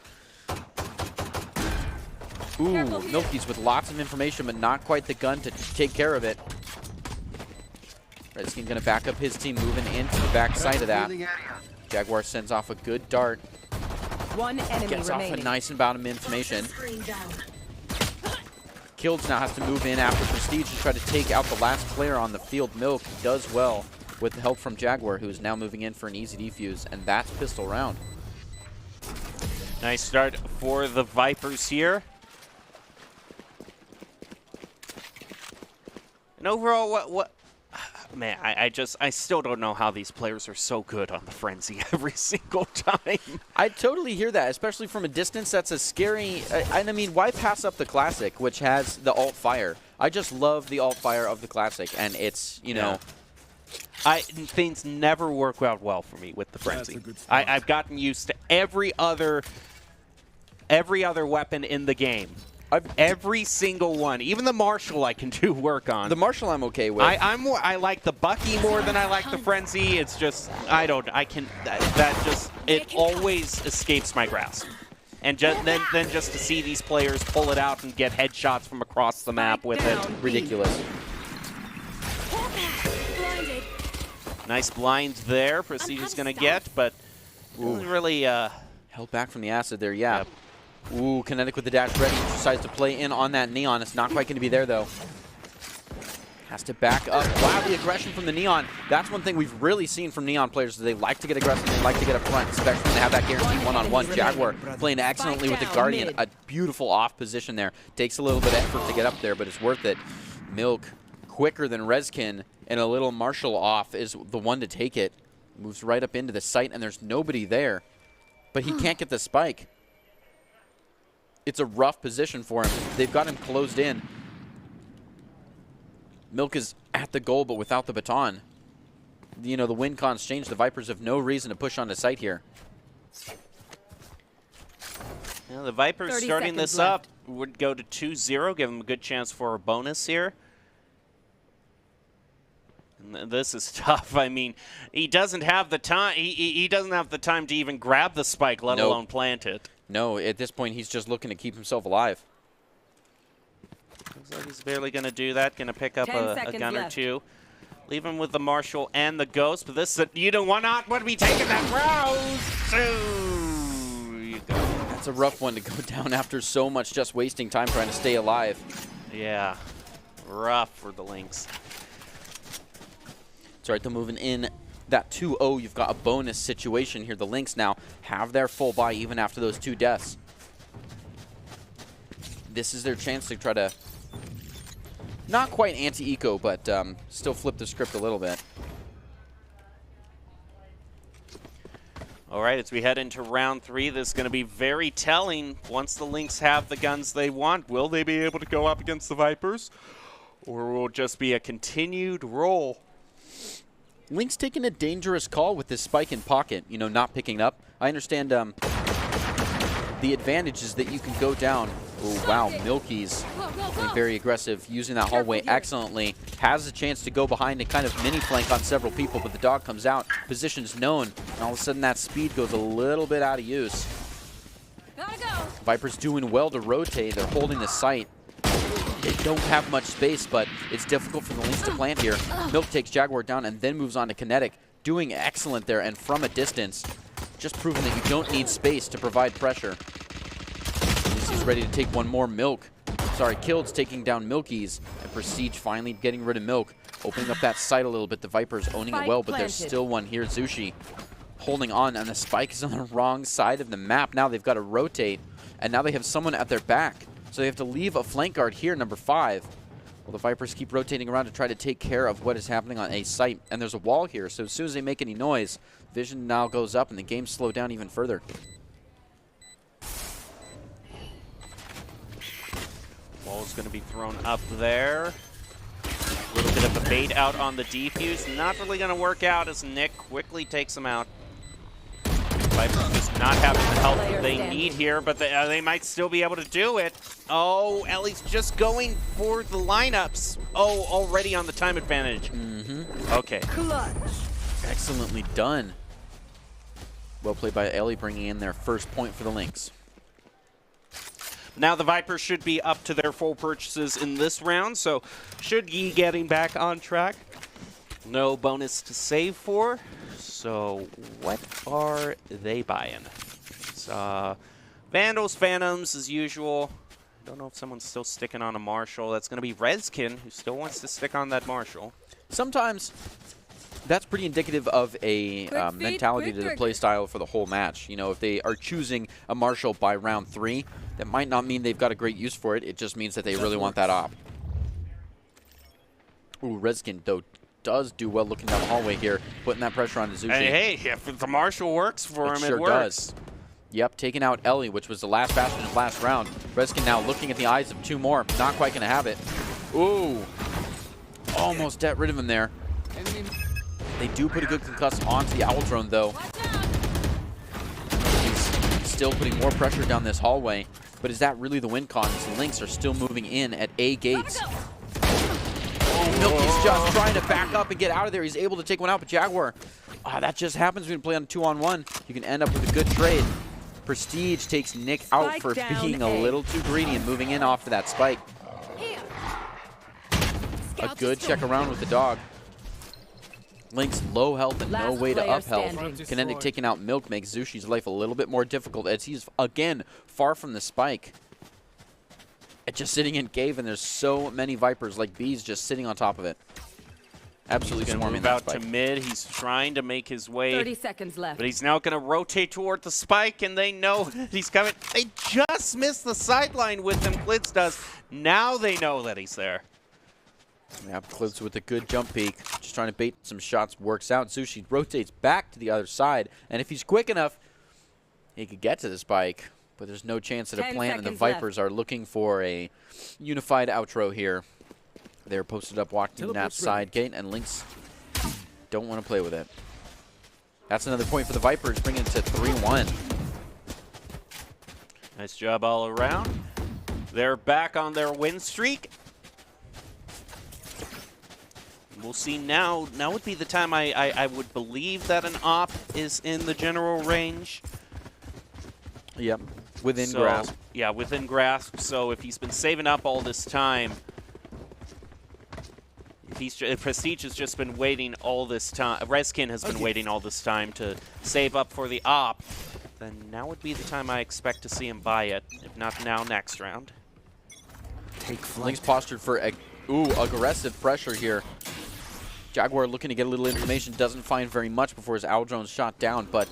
Ooh, Milky's with lots of information, but not quite the gun to take care of it. Redskin gonna back up his team, moving into the back side of that. Jaguar sends off a good dart. One enemy Gets remaining. off a nice amount of information. Kills now has to move in after Prestige to try to take out the last player on the field. Milk does well with the help from Jaguar, who is now moving in for an easy defuse, and that's pistol round. Nice start for the Vipers here. And overall, what man, I still don't know how these players are so good on the Frenzy every single time. I totally hear that, especially from a distance. That's a scary, and I mean, why pass up the Classic, which has the alt fire? I just love the alt fire of the Classic, and it's, you know. Things never work out well for me with the Frenzy. I've gotten used to every other weapon in the game. Every single one, even the Marshall, I can do work on. The Marshall I'm okay with. I like the Bucky more than I like the Frenzy. It's just it always escapes my grasp. And then just to see these players pull it out and get headshots from across the map with it, Ridiculous. Nice blind there. Prestige is gonna get, but really Held back from the acid there, yeah. Yep. Ooh, Kinetic with the dash ready. Decides to play in on that Neon. It's not quite going to be there, though. Has to back up. Wow, the aggression from the Neon. That's one thing we've really seen from Neon players. They like to get aggressive. They like to get up front, especially when they have that guaranteed one-on-one. Jaguar playing excellently with the Guardian. A beautiful off position there. Takes a little bit of effort to get up there, but it's worth it. Milk, quicker than Rezkin, and a little Marshall off is the one to take it. Moves right up into the site, and there's nobody there. But he can't get the spike. It's a rough position for him. They've got him closed in. Milk is at the goal, but without the baton. You know, the win cons change. The Vipers have no reason to push onto site here. Yeah, the Vipers starting this up would go to 2-0, give them a good chance for a bonus here. And this is tough. I mean, he doesn't have the time. He doesn't have the time to even grab the spike, let alone plant it. No, at this point, he's just looking to keep himself alive. Looks like he's barely going to do that. Going to pick up a gun or two. Leave him with the Marshall and the Ghost. But this, you don't want to be taking that rose. You go. That's a rough one to go down after so much just wasting time trying to stay alive. Yeah, rough for the Lynx. It's all right, they're moving in. That 2-0, you've got a bonus situation here. The Lynx now have their full buy even after those 2 deaths. This is their chance to try to, not quite anti-eco, but still flip the script a little bit. All right, as we head into round 3, this is going to be very telling. Once the Lynx have the guns they want, will they be able to go up against the Vipers? Or will it just be a continued roll? Lynx taking a dangerous call with this spike in pocket, you know, not picking up. I understand the advantage is that you can go down. Oh, wow, Milky's being very aggressive, using that hallway excellently. Has a chance to go behind and kind of mini flank on several people, but the dog comes out. Position's known, and all of a sudden that speed goes a little bit out of use. Viper's doing well to rotate. They're holding the site. They don't have much space, but it's difficult for the Lynx to plant here. Milk takes Jaguar down and then moves on to Kinetic. Doing excellent there, and from a distance, just proving that you don't need space to provide pressure. He's ready to take one more. Killed's taking down Milky's, and Prestige finally getting rid of Milk. Opening up that site a little bit. The Vipers owning it well, but there's still one here. Zushi holding on, and the spike is on the wrong side of the map. Now they've got to rotate, and now they have someone at their back. So they have to leave a flank guard here, number 5. Well, the Vipers keep rotating around to try to take care of what is happening on a site. And there's a wall here, so as soon as they make any noise, vision now goes up and the game slows down even further. Wall's going to be thrown up there. A little bit of a bait out on the defuse. Not really going to work out as Nick quickly takes him out. Vipers just not having the help Player that they standing. need here, but they might still be able to do it. Oh, Ellie's just going for the lineups. Oh, already on the time advantage. Okay. Clutch. Excellently done. Well played by Ellie, bringing in their first point for the Lynx. Now the Vipers should be up to their full purchases in this round, so should Yi getting back on track. No bonus to save for. So what are they buying? It's, Vandals, Phantoms as usual. I don't know if someone's still sticking on a Marshall. That's going to be Rezkin, who still wants to stick on that Marshall. Sometimes that's pretty indicative of a Quick feed, mentality quick to the trigger. play style for the whole match. You know, if they are choosing a Marshall by round 3, that might not mean they've got a great use for it. It just means that they really want that op. Ooh, Rezkin, though, does do well looking down the hallway here, putting that pressure on Zushi. Hey, if the Marshall works for him, Sure it works. does. Yep, taking out Ellie, which was the last bastion of last round. Rezkin now looking at the eyes of 2 more. Not quite going to have it. Ooh. Almost got rid of him there. They do put a good concuss onto the Owl Drone, though. He's still putting more pressure down this hallway. But is that really the win con? The Lynx are still moving in at A gates. Oh, Milky's just trying to back up and get out of there. He's able to take one out, but Jaguar, that just happens when you play on 2-on-1. You can end up with a good trade. Prestige takes Nick out Spike for down being A. a little too greedy and moving in off of that spike. A good check around with the dog. Lynx low health and no Last way to player up health. standing. Kinetic taking out Milk makes Zushi's life a little bit more difficult as he's, again, far from the spike. And just sitting in cave, and there's so many Vipers like bees just sitting on top of it. Absolutely He's going to swarming move that out to spike. mid. He's trying to make his way. 30 seconds left. But he's now going to rotate toward the spike, and they know that he's coming. They just missed the sideline with him, Glitz does. Now they know that he's there. Yeah, Clips with a good jump peek. Just trying to bait some shots. Works out. Zushi rotates back to the other side. And if he's quick enough, he could get to the spike. But there's no chance at a 10 plant, and the seconds Vipers are looking for a unified outro here. They're posted up watching that side gate, and Lynx don't want to play with it. That's another point for the Vipers, bringing it to 3-1. Nice job all around. They're back on their win streak. We'll see now. Now would be the time I would believe that an op is in the general range. Yep, within So, grasp. Yeah, within grasp. So if he's been saving up all this time, if Prestige has just been waiting all this time, Rezkin has been waiting all this time to save up for the op, then now would be the time I expect to see him buy it. If not now, next round. Lynx postured for aggressive pressure here. Jaguar looking to get a little information, doesn't find very much before his Owl Drone's shot down, but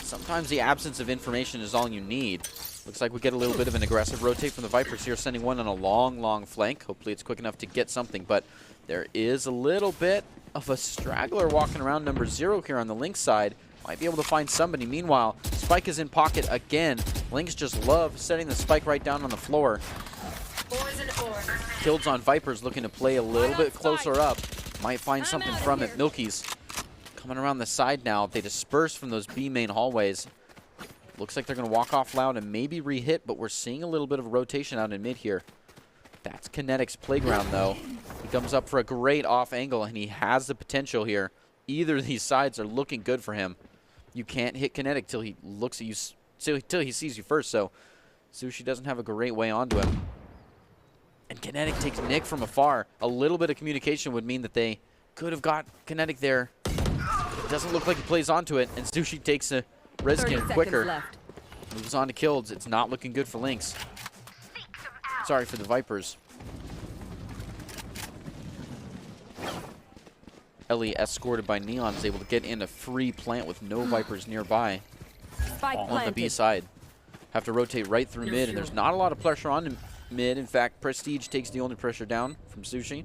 sometimes the absence of information is all you need. Looks like we get a little bit of an aggressive rotate from the Vipers here, sending one on a long flank. Hopefully it's quick enough to get something, but there is a little bit of a straggler walking around number 0 here on the Lynx side. Might be able to find somebody. Meanwhile, Spike is in pocket again. Lynx just love setting the Spike right down on the floor. Kills on Vipers looking to play a little bit closer up. Might find something from it. Milky's coming around the side now. They disperse from those B main hallways. Looks like they're going to walk off loud and maybe re-hit, but we're seeing a little bit of rotation out in mid here. That's Kinetic's playground, though. He comes up for a great off angle, and he has the potential here. Either of these sides are looking good for him. You can't hit Kinetic till he looks at you, till he sees you first, so Zushi doesn't have a great way onto him. And Kinetic takes Nick from afar. A little bit of communication would mean that they could have got Kinetic there. It doesn't look like he plays onto it, and Zushi takes a 30 Rezkin seconds quicker. left. Moves on to kills. It's not looking good for Lynx. Sorry for the Vipers. Ellie, escorted by Neon, is able to get in a free plant with no Vipers nearby Spike on the planted. B side. Have to rotate right through mid, and there's not a lot of pressure on mid. In fact, Prestige takes the only pressure down from Zushi.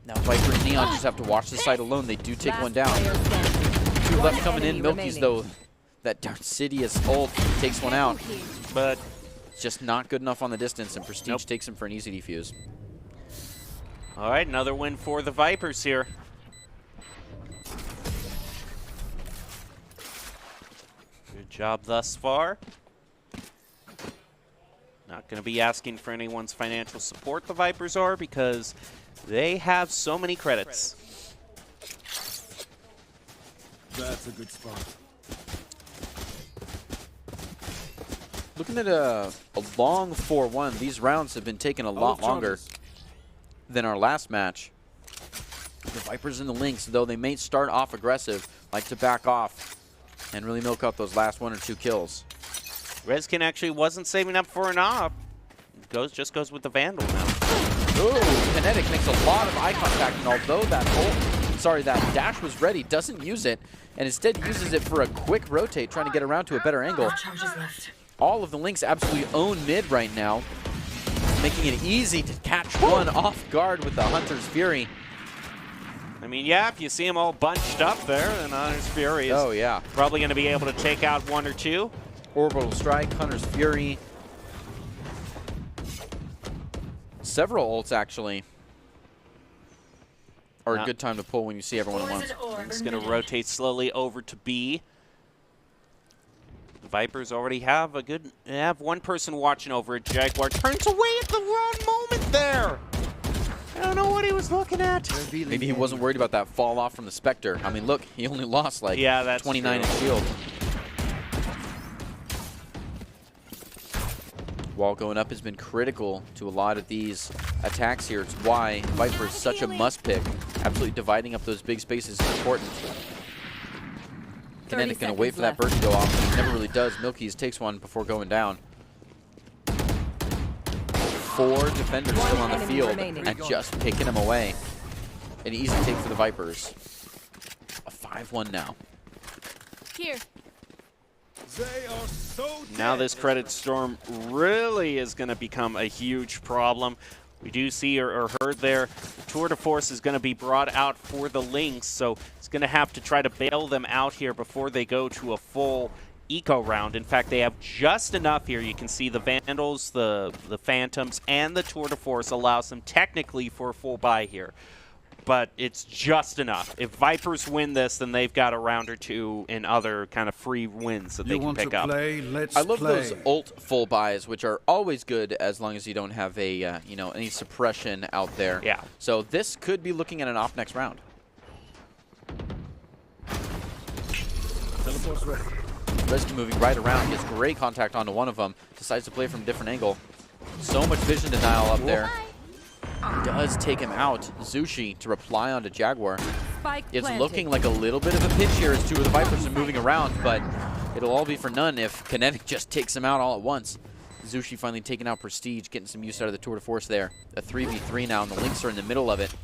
Now Viper and Neon just have to watch the side alone. They do take Last one down. player standing. 2 left One coming in. enemy Milky's, remaining. though, that Dartsidious ult takes one out. But It's just not good enough on the distance, and Prestige Nope. takes him for an easy defuse. all right, another win for the Vipers here. job thus far. Not going to be asking for anyone's financial support, the Vipers are, because they have so many credits. That's a good spot. Looking at a long 4-1, these rounds have been taking a lot longer than our last match. The Vipers and the Lynx, though they may start off aggressive, like to back off and really milk out those last 1 or 2 kills. Rezkin actually wasn't saving up for an op. Just goes with the Vandal now. Ooh, Kinetic makes a lot of eye contact, and although that that dash was ready, doesn't use it, and instead uses it for a quick rotate, trying to get around to a better angle. All of the Lynx absolutely own mid right now, making it easy to catch one off guard with the Hunter's Fury. I mean, yeah, if you see them all bunched up there, then Hunter's Fury is probably going to be able to take out 1 or 2. Orbital Strike, Hunter's Fury. Several ults, actually, are a good time to pull when you see everyone at once. It's going to rotate slowly over to B. The Vipers already have one person watching over it. Jaguar turns away at the wrong moment there. I don't know what he was looking at. Maybe he wasn't worried about that fall off from the Spectre. I mean, look, he only lost like 29 in shield. Wall going up has been critical to a lot of these attacks here. It's why Viper is such a must-pick. Absolutely dividing up those big spaces is important. Kinetic going to wait for that burst to go off. He never really does. Milky's takes one before going down. 4 defenders still on the field and just picking him away. An easy take for the Vipers. A 5-1 now. Here. Now this credit storm really is going to become a huge problem. We do see or heard there, Tour de Force is going to be brought out for the Lynx, so it's going to have to try to bail them out here before they go to a full eco round. In fact, they have just enough here. You can see the Vandals, the Phantoms, and the Tour de Force allows them technically for a full buy here. But it's just enough. If Vipers win this, then they've got a round or 2 in other kind of free wins that they can pick up. I love those ult full buys, which are always good as long as you don't have a any suppression out there. Yeah. So this could be looking at an off next round. Rezkin moving right around, gets great contact onto one of them, decides to play from a different angle. So much vision denial up there. Does take him out. Zushi to reply onto Jaguar. It's looking like a little bit of a pinch here as 2 of the Vipers are moving around, but it'll all be for none if Kinetic just takes him out all at once. Zushi finally taking out Prestige, getting some use out of the Tour de Force there. A 3v3 now, and the Lynx are in the middle of it.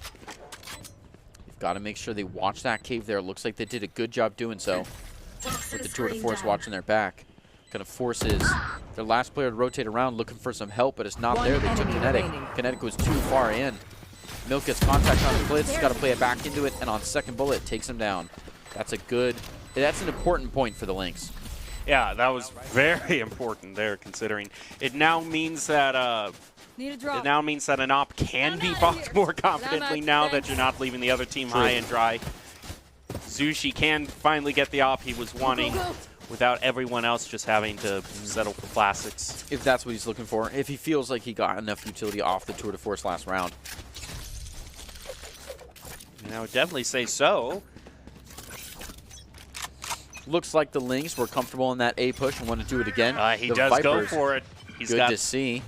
You've got to make sure they watch that cave there. Looks like they did a good job doing so, with the Tour de Force watching their back. Kind of forces their last player to rotate around, looking for some help, but it's not there. They took Kinetic. Kinetic was too far in. Milk gets contact on the blitz. He's got to play it back into it, and on second bullet, takes him down. That's an important point for the Lynx. Yeah, that was very important there, considering it now means that an op can be bought more confidently now that you're not leaving the other team high and dry. Zushi can finally get the op he was wanting, without everyone else just having to settle for classics. If that's what he's looking for. If he feels like he got enough utility off the Tour de Force last round. And I would definitely say so. Looks like the Lynx were comfortable in that A push and want to do it again. He the does Vipers, go for it. He's good to see.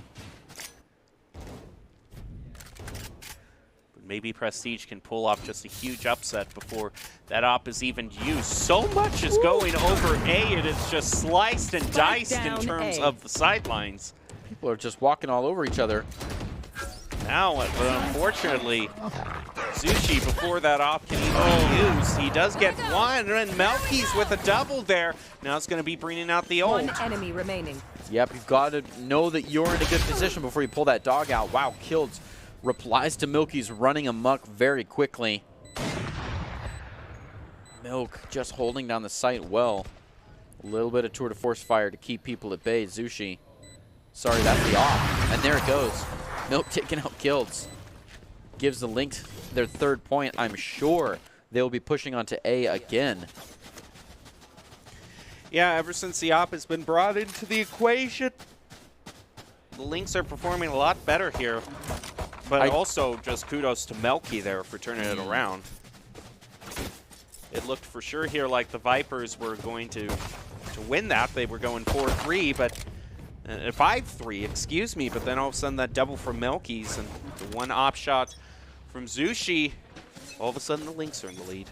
Maybe Prestige can pull off just a huge upset before that op is even used. So much is going over A. It is just sliced and diced in terms of the sidelines. People are just walking all over each other. Now, unfortunately, Zushi, before that op can even be used, he does get one, and Melky's with a double there. Now it's going to be bringing out the ult. 1 enemy remaining. Yep, you've got to know that you're in a good position before you pull that dog out. Wow, killed. Replies to Milky's running amok very quickly. Milk just holding down the site well. A little bit of Tour de Force fire to keep people at bay. Zushi. Sorry, that's the off. And there it goes. Milk taking out kills. Gives the Lynx their 3rd point. I'm sure they'll be pushing onto A again. Yeah, ever since the op has been brought into the equation, the Lynx are performing a lot better here. But also just kudos to Melky there for turning it around. It looked for sure here like the Vipers were going to win that. They were going 4-3, but 5-3, excuse me. But then all of a sudden that double from Melky's and the one op shot from Zushi, all of a sudden the Lynx are in the lead.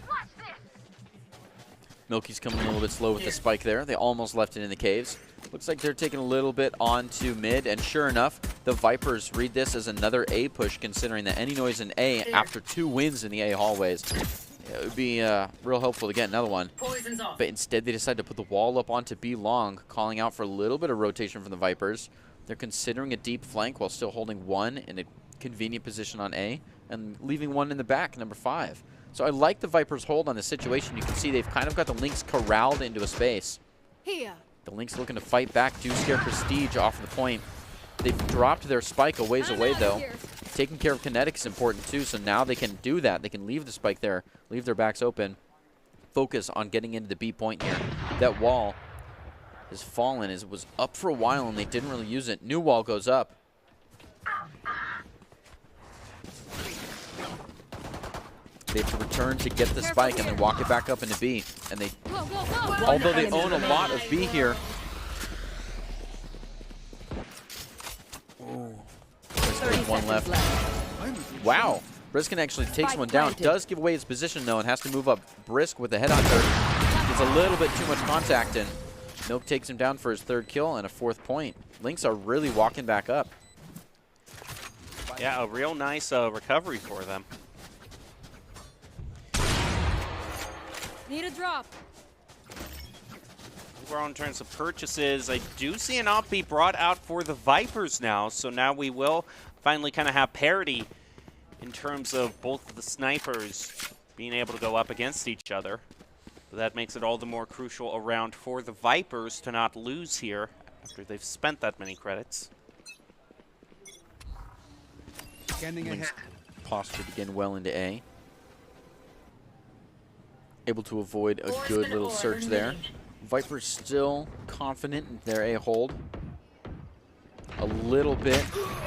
Milky's coming a little bit slow with the spike there. They almost left it in the caves. Looks like they're taking a little bit onto mid, and sure enough, the Vipers read this as another A push, considering that any noise in A after 2 wins in the A hallways. It would be real helpful to get another one. But instead, they decide to put the wall up onto B long, calling out for a little bit of rotation from the Vipers. They're considering a deep flank while still holding one in a convenient position on A, and leaving one in the back, number 5. So I like the Vipers' hold on the situation. You can see they've kind of got the Lynx corralled into a space. Here. The Lynx looking to fight back, do scare Prestige off the point. They've dropped their spike a ways away, though. Taking care of Kinetic is important, too, so now they can do that. They can leave the spike there, leave their backs open, focus on getting into the B point here. That wall has fallen. It was up for a while, and they didn't really use it. New wall goes up. They have to return to get the spike and then walk it back up into B. And they, although they own a lot of B here. Oh, there's one left. Wow. Briskin actually takes one down. Does give away his position though and has to move up Brisk with the headhunter. Gets a little bit too much contact and Milk takes him down for his 3rd kill and a 4th point. Lynx are really walking back up. Yeah, a real nice recovery for them. Need a drop. Overall, in terms of purchases, I do see an op be brought out for the Vipers now. So now we will finally kind of have parity in terms of both of the snipers being able to go up against each other. So that makes it all the more crucial around for the Vipers to not lose here after they've spent that many credits. Lynx postured again well into A. Able to avoid a good little search there. Viper's still confident in their A hold. A little bit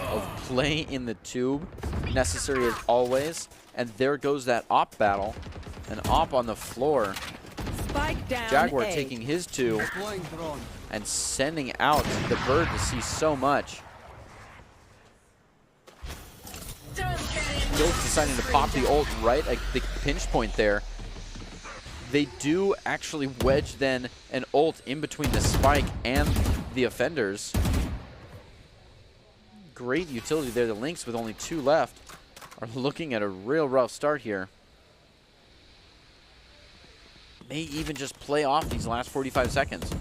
of play in the tube, necessary as always. And there goes that op battle. An op on the floor. Spike down. Jaguar A. taking his 2 and sending out the bird to see so much. Guild's deciding to pop the ult right at the pinch point there. They do actually wedge then an ult in between the spike and the offenders. Great utility there. The Lynx with only 2 left are looking at a real rough start here. May even just play off these last 45 seconds.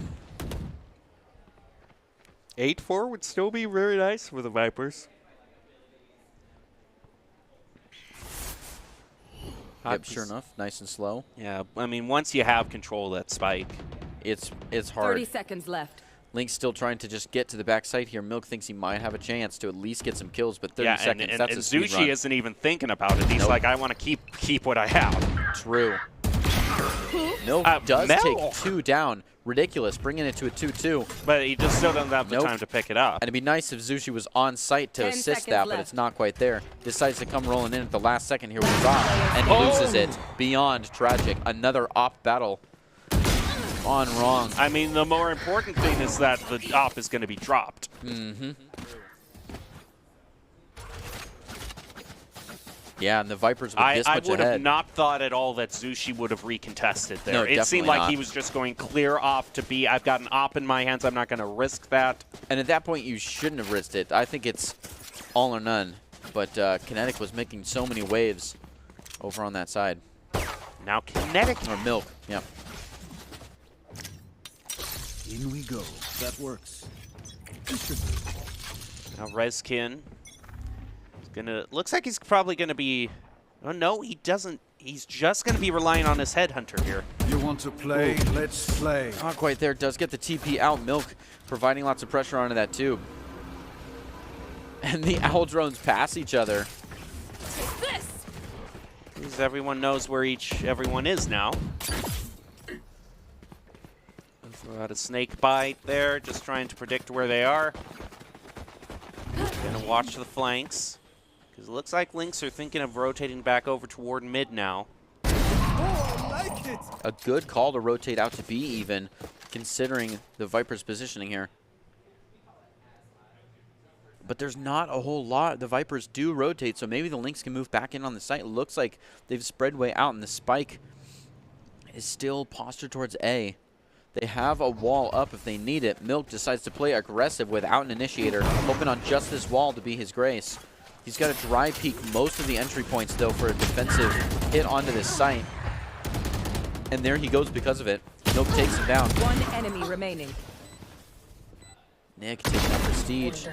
8-4 would still be very nice for the Vipers. Yep, sure enough, nice and slow. Yeah, I mean, once you have control of that spike, it's hard. 30 seconds left. Lynx still trying to just get to the backside here. Milk thinks he might have a chance to at least get some kills, but 30 seconds, and, that's and a speed Zushi run. isn't even thinking about it. He's like, I want to keep what I have. True. Milk does take 2 down. Ridiculous, bringing it to a 2-2. But he just still doesn't have the time to pick it up. And it'd be nice if Zushi was on site to assist that, but it's not quite there. Decides to come rolling in at the last second here with his op, and he loses it. Beyond tragic. Another op battle on wrong. I mean, the more important thing is that the op is going to be dropped. Mm-hmm. Yeah, and the Vipers with this much I would ahead. have not thought at all that Zushi would have recontested there. No, it seemed like not. he was just going clear off to be, I've got an op in my hands, I'm not going to risk that. And at that point, you shouldn't have risked it. I think it's all or none. But Kinetic was making so many waves over on that side. Now Kinetic. Or Milk, yeah. In we go. That works. Now Rezkin. Looks like he's probably gonna be. Oh no, he doesn't. He's just gonna be relying on his headhunter here. You want to play? Ooh. Let's play. Not quite there. Does get the TP out. Milk providing lots of pressure onto that tube. And the owl drones pass each other. Because everyone knows where everyone is now. Got a snake bite there, just trying to predict where they are. Gonna watch the flanks. Because it looks like Lynx are thinking of rotating back over toward mid now. A good call to rotate out to B even, considering the Viper's positioning here. But there's not a whole lot. The Vipers do rotate, so maybe the Lynx can move back in on the site. It looks like they've spread way out, and the spike is still postured towards A. They have a wall up if they need it. Milk decides to play aggressive without an initiator, hoping on just this wall to be his grace. He's got to dry peek most of the entry points, though, for a defensive hit onto this site. And there he goes because of it. Milk takes him down. One enemy remaining. Nick taking out Prestige.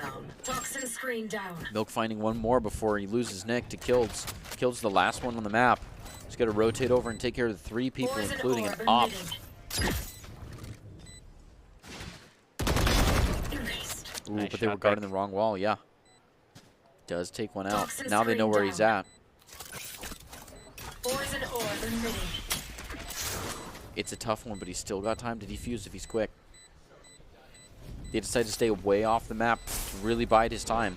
Toxin screen down. Milk finding one more before he loses Nick to Kills. Kills the last one on the map. He's got to rotate over and take care of the 3 people, Poison including an orb op. emitting. Erased. Ooh, Nice but they were shot guarding back. the wrong wall, yeah. Does take one out. Toxin Now they know screen where he's down. at. Poison orb emitting. It's a tough one, but he's still got time to defuse if he's quick. They decide to stay way off the map to really bide his time.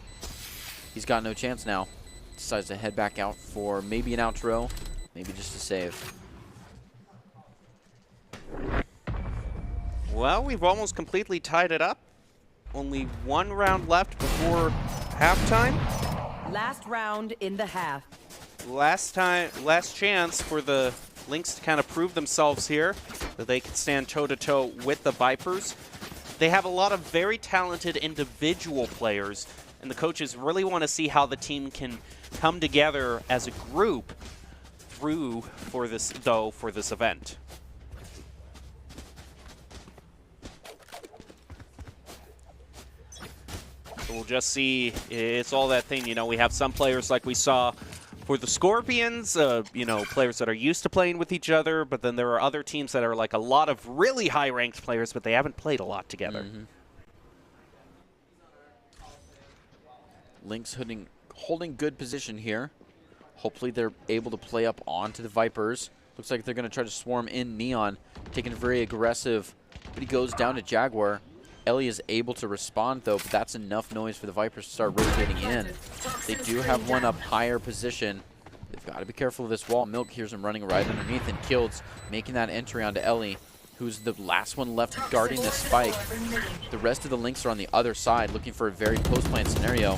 He's got no chance now. Decides to head back out for maybe an outro, maybe just a save. Well, we've almost completely tied it up. Only 1 round left before halftime. Last round in the half. Last chance for the Lynx to kind of prove themselves here, that they can stand toe-to-toe with the Vipers. They have a lot of very talented individual players, and the coaches really want to see how the team can come together as a group for this event. So we'll just see. It's all that thing, you know, we have some players like we saw for the Scorpions, you know, players that are used to playing with each other, but then there are other teams that are like a lot of really high-ranked players, but they haven't played a lot together. Lynx holding good position here. Hopefully they're able to play up onto the Vipers. Looks like they're going to try to swarm in Neon, taking a very aggressive, but he goes down to Jaguar. Ellie is able to respond, though, but that's enough noise for the Vipers to start rotating in. They do have one up higher position. They've got to be careful of this wall. Milk hears him running right underneath, and Kills making that entry onto Ellie, who's the last one left guarding the spike. The rest of the Lynx are on the other side, looking for a very post-plant scenario.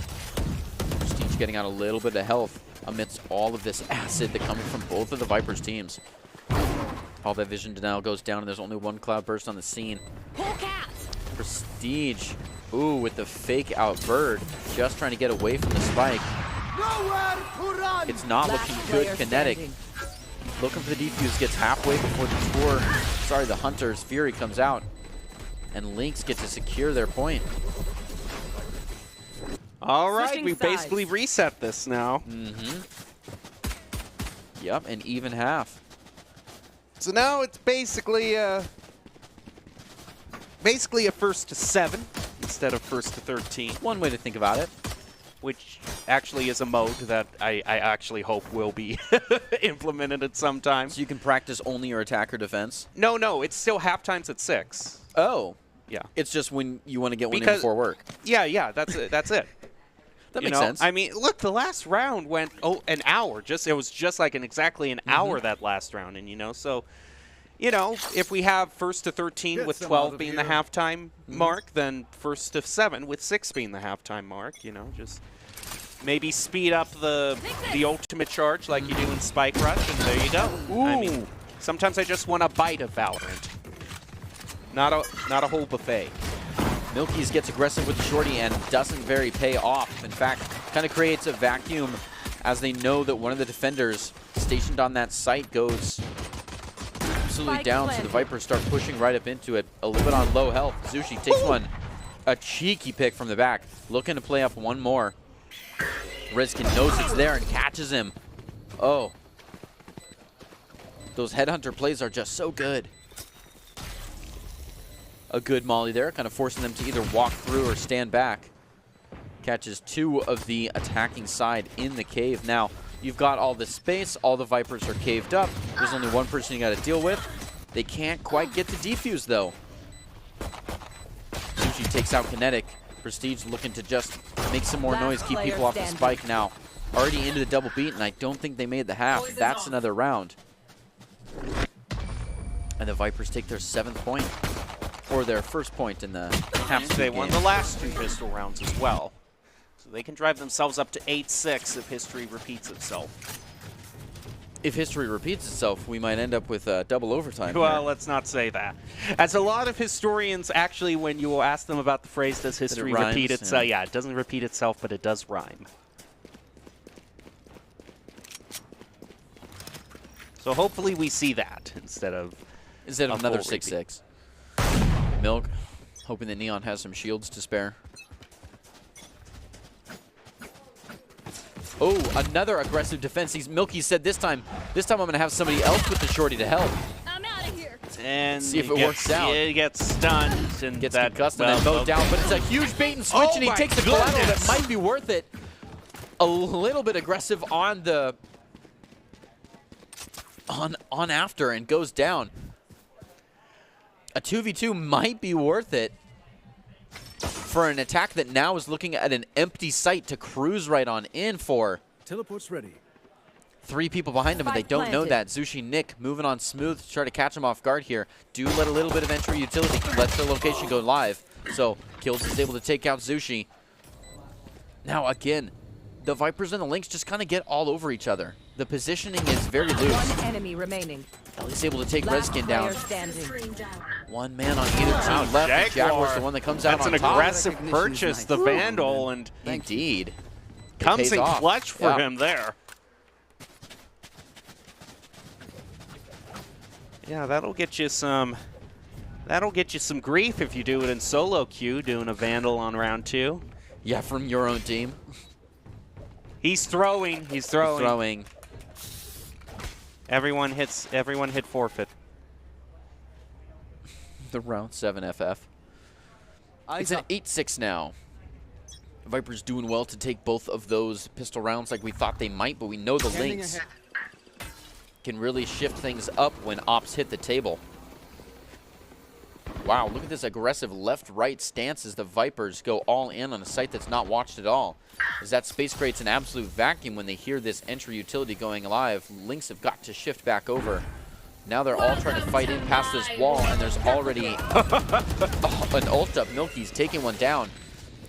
Prestige getting out a little bit of health amidst all of this acid that coming from both of the Vipers teams. All that vision denial goes down, and there's only one cloud burst on the scene. Prestige, ooh, with the fake out bird, just trying to get away from the spike. It's not Last looking good. player Kinetic, standing. looking for the defuse, gets halfway before the Hunter's Fury comes out. And Lynx get to secure their point. All right, Switching we sides. basically reset this now. Yep, an even half. So now it's basically a first to 7 instead of first to 13, One way to think about it. which actually is a mode that I actually hope will be implemented at some time. So you can practice only your attacker defense. No, it's still half times at 6. Oh. Yeah. It's just when you want to get one in Because- before work. Yeah, that's it. That's it. That You makes know, sense. I mean, look, the last round went an hour. It was just like exactly an hour that last round, and so, if we have first to 13 Get with some 12 out of being the here. halftime mark, then first to 7 with 6 being the halftime mark. Just maybe speed up the ultimate charge like you do in Spike Rush, and there you go. I mean, sometimes I just want a bite of Valorant, not a whole buffet. Milky's gets aggressive with the shorty and doesn't very pay off. In fact, kind of creates a vacuum as they know that one of the defenders stationed on that site goes absolutely Spike down, so planted. the Vipers start pushing right up into it. A little bit on low health. Zushi takes one. A cheeky pick from the back. Looking to play up one more. Rizkin knows it's there and catches him. Oh. Those headhunter plays are just so good. A good molly there, kind of forcing them to either walk through or stand back. Catches 2 of the attacking side in the cave. Now, you've got all this space. All the Vipers are caved up. There's only one person you got to deal with. They can't quite get the defuse, though. Zushi takes out Kinetic. Prestige looking to just make some more noise, keep people off the spike now. Already into the double beat, and I don't think they made the half. That's another round. And the Vipers take their 7th point, or their first point in the half. They won the last 2 pistol rounds as well. So they can drive themselves up to 8-6 if history repeats itself. If history repeats itself, we might end up with double overtime. Well, here. let's not say that. As a lot of historians, actually, when you ask them about the phrase, does history repeat itself? Yeah, it doesn't repeat itself, but it does rhyme. So hopefully we see that instead of another 6-6. Milk, hoping that Neon has some shields to spare. Oh, another aggressive defense. Milky said this time I'm going to have somebody else with the shorty to help. I'm out of here. And see if it works out. He gets stunned and gets concussed and then goes down. But it's a huge bait and switch, and he takes the collateral that might be worth it. A little bit aggressive on the on after and goes down. A 2v2 might be worth it for an attack that now is looking at an empty site to cruise right on in for. Teleport's ready. 3 people behind him, and they don't know that. Zushi, Nick moving on smooth to try to catch him off guard here. Do let a little bit of entry utility. Lets their location go live. So Kills is able to take out Zushi. Now again, the Vipers and the Lynx just kind of get all over each other. The positioning is very loose. 1 enemy remaining. He's able to take Last Redskin down. player standing. Screen down. 1 man on either team left. and Jaguar's the one that comes out That's on an top. aggressive Recognition is purchase, nice. the Vandal, and Indeed. It comes pays in off. clutch for Yeah. him there. Yeah, that'll get you some grief if you do it in solo queue, doing a Vandal on round 2. Yeah, from your own team. He's throwing. Throwing. Everyone hit forfeit. The round 7 FF. It's an 8-6 now. Vipers doing well to take both of those pistol rounds like we thought they might, but we know the Lynx can really shift things up when ops hit the table. Wow, look at this aggressive left-right stance as the Vipers go all in on a site that's not watched at all. As that space creates an absolute vacuum when they hear this entry utility going live. Lynx have got to shift back over. Now they're all trying to fight in past this wall, and there's already an ult up. Milky's taking one down.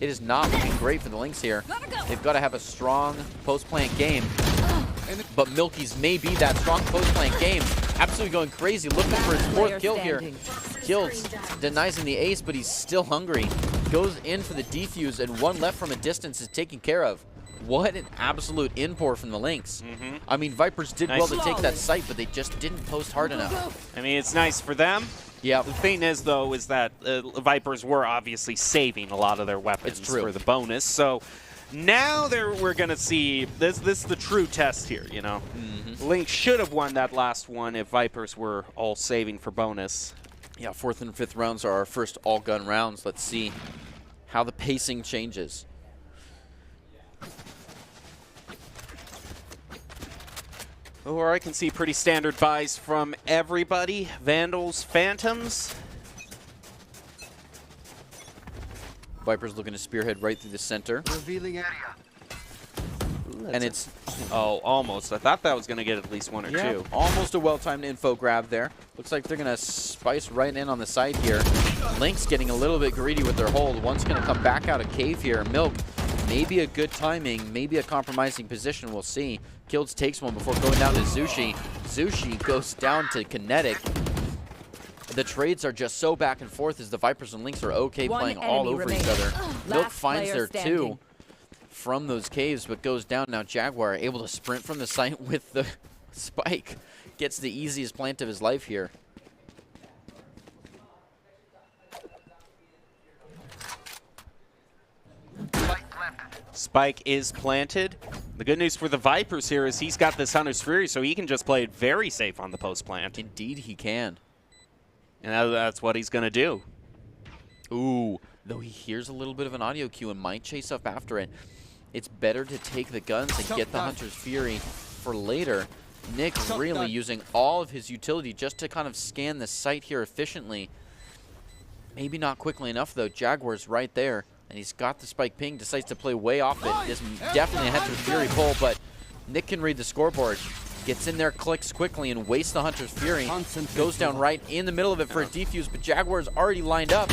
It is not looking great for the Lynx here. They've got to have a strong post-plant game. But Milky's may be that strong post-plant game. Absolutely going crazy, looking for his 4th kill here. Kills, denies him the ace, but he's still hungry. Goes in for the defuse, and 1 left from a distance is taken care of. What an absolute in-pour from the Lynx. I mean, Vipers did well to take that site, but they just didn't post hard enough. I mean, it's nice for them. Yeah. The thing is, though, is that Vipers were obviously saving a lot of their weapons for the bonus. So now we're going to see this is the true test here, you know. Lynx should have won that last one if Vipers were all saving for bonus. Yeah, 4th and 5th rounds are our first all-gun rounds. Let's see how the pacing changes. Or I can see pretty standard buys from everybody. Vandals, Phantoms. Vipers looking to spearhead right through the center. Revealing area. And it's Oh, almost. I thought that was going to get at least 1 or 2. almost a well-timed info grab there. Looks like they're going to spice right in on the side here. Lynx getting a little bit greedy with their hold. One's going to come back out of cave here. Milk, maybe a good timing, maybe a compromising position. We'll see. Kills takes one before going down to Zushi. Zushi goes down to Kinetic. The trades are just so back and forth as the Vipers and Lynx are okay 1 playing all enemy over remaining. each other. Milk Last finds player their standing. 2 from those caves, but goes down. Now Jaguar able to sprint from the site with the spike. Gets the easiest plant of his life here. Spike is planted. The good news for the Vipers here is he's got this Hunter's Fury, so he can just play it very safe on the post plant. Indeed he can. And that's what he's going to do. Ooh, though he hears a little bit of an audio cue and might chase up after it. It's better to take the guns and get the Hunter's Fury for later. Nick really using all of his utility just to kind of scan the site here efficiently. Maybe not quickly enough, though. Jaguar's right there, and he's got the spike ping, decides to play way off it. This is definitely a Hunter's Fury pull, but Nick can read the scoreboard. Gets in there, clicks quickly, and wastes the Hunter's Fury. Goes down right in the middle of it for a defuse, but Jaguar's already lined up.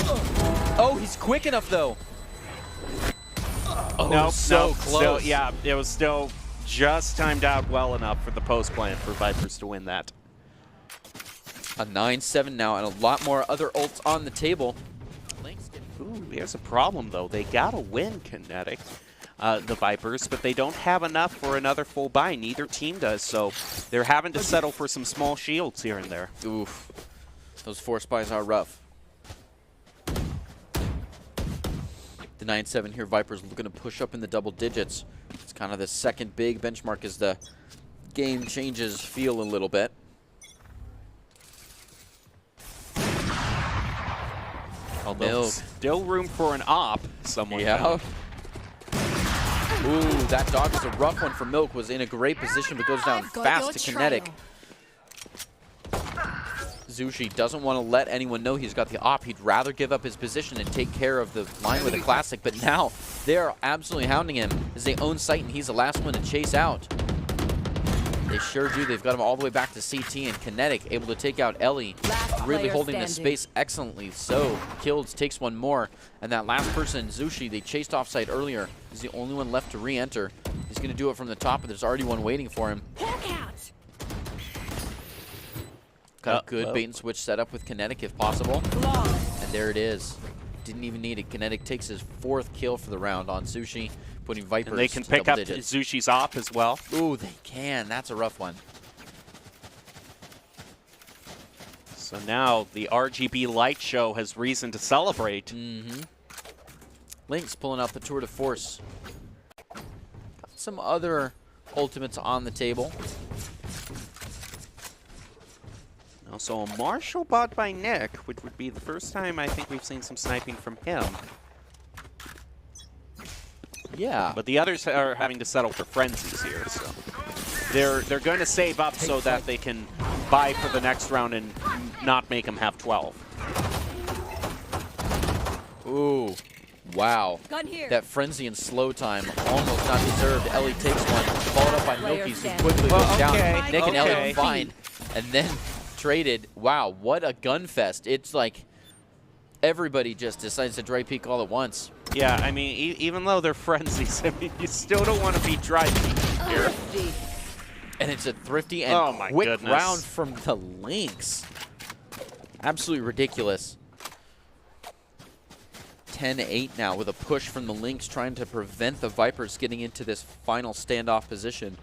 Oh, he's quick enough, though. Oh, No, so no, close. still, yeah, it was still just timed out well enough for the post plan for Vipers to win that. A 9-7 now, and a lot more other ults on the table. Ooh, there's a problem, though. They gotta win Kinetic, the Vipers, but they don't have enough for another full buy. Neither team does, so they're having to settle for some small shields here and there. Oof. Those force buys are rough. The 9-7 here, Vipers looking to push up in the double digits. It's kind of the second big benchmark as the game changes feel a little bit. Although still room for an op, someone. Yeah. Ooh, that dog is a rough one for Milk. Was in a great position, but goes down fast to Kinetic. Zushi doesn't want to let anyone know he's got the op. He'd rather give up his position and take care of the line with a classic, but now they're absolutely hounding him as they own site, and he's the last one to chase out. They sure do. They've got him all the way back to CT, and Kinetic able to take out Ellie, really holding the space excellently. So Kills takes one more, and that last person, Zushi, they chased off site earlier, is the only one left to re-enter. He's going to do it from the top, but there's already one waiting for him. Got a good bait and switch setup with Kinetic if possible. And there it is. Didn't even need it. Kinetic takes his 4th kill for the round on Zushi, putting Vipers And they can to pick up digits. Zushi's op as well. Ooh, they can. That's a rough one. So now the RGB light show has reason to celebrate. Lynx pulling out the tour de force. Got some other ultimates on the table. Also a Marshall bought by Nick, which would be the first time I think we've seen some sniping from him. Yeah. But the others are having to settle for frenzies here, so they're going to save up so that they can buy for the next round and not make them have 12. Ooh, wow. That frenzy and slow time almost not deserved. Ellie takes one, followed up by Milky's, who quickly goes down. Nick and Ellie fine, and then traded. Wow, what a gun fest. It's like everybody just decides to dry peek all at once. Yeah, I mean, even though they're frenzies, I mean, you still don't want to be dry peeking here. And it's a thrifty and quick goodness. round from the Lynx. Absolutely ridiculous. 10-8 now with a push from the Lynx trying to prevent the Vipers getting into this final standoff position.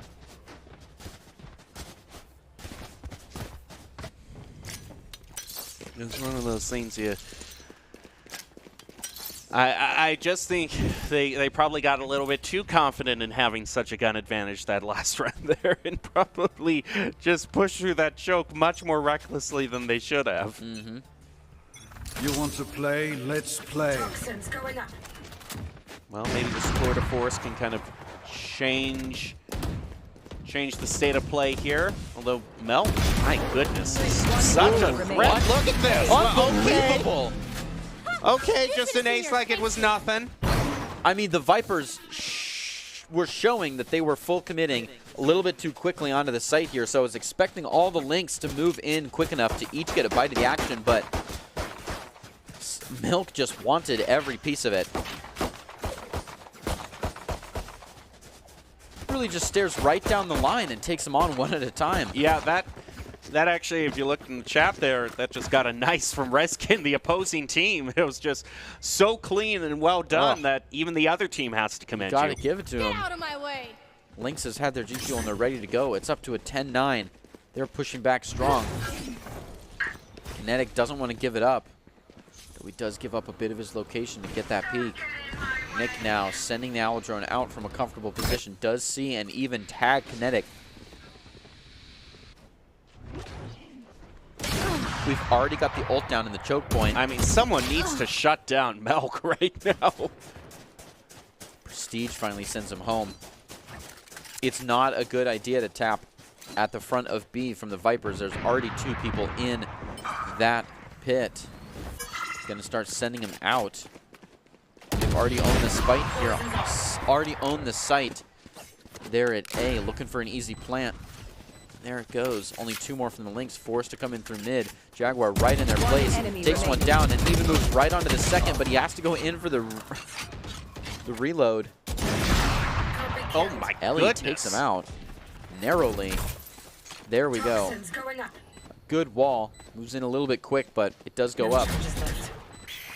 It's one of those things I just think they probably got a little bit too confident in having such a gun advantage that last round there and probably just pushed through that choke much more recklessly than they should have. You want to play? Let's play. Toxins going up. Well, maybe this tour de force can kind of change the state of play here. Although Mel, my goodness, is such a threat. Look at this. Unbelievable. Okay, just an ace like it was nothing. I mean, the Vipers were showing that they were full committing a little bit too quickly onto the site here, so I was expecting all the Lynx to move in quick enough to each get a bite of the action, but Milk just wanted every piece of it. Really just stares right down the line and takes them on one at a time. Yeah, that actually, if you look in the chat there, that just got a nice from Reskin, the opposing team. It was just so clean and well done that even the other team has to commend you. Gotta give it to him. Get out of my way. Lynx has had their G Fuel and they're ready to go. It's up to a 10-9. They're pushing back strong. Kinetic doesn't want to give it up, though he does give up a bit of his location to get that peek. Nick now sending the Owl Drone out from a comfortable position. Does see and even tag Kinetic. We've already got the ult down in the choke point. I mean, someone needs to shut down Melk right now. Prestige finally sends him home. It's not a good idea to tap at the front of B from the Vipers. There's already 2 people in that pit. Going to start sending him out. They've already owned the spite here. Already owned the site there at A. Looking for an easy plant. There it goes. Only 2 more from the Lynx. Forced to come in through mid. Jaguar right in their place. Takes one down and even moves right onto the second, but he has to go in for the reload. Oh my Ellie goodness. takes him out narrowly. There we go. Toxins going up. Good wall. Moves in a little bit quick, but it does go up.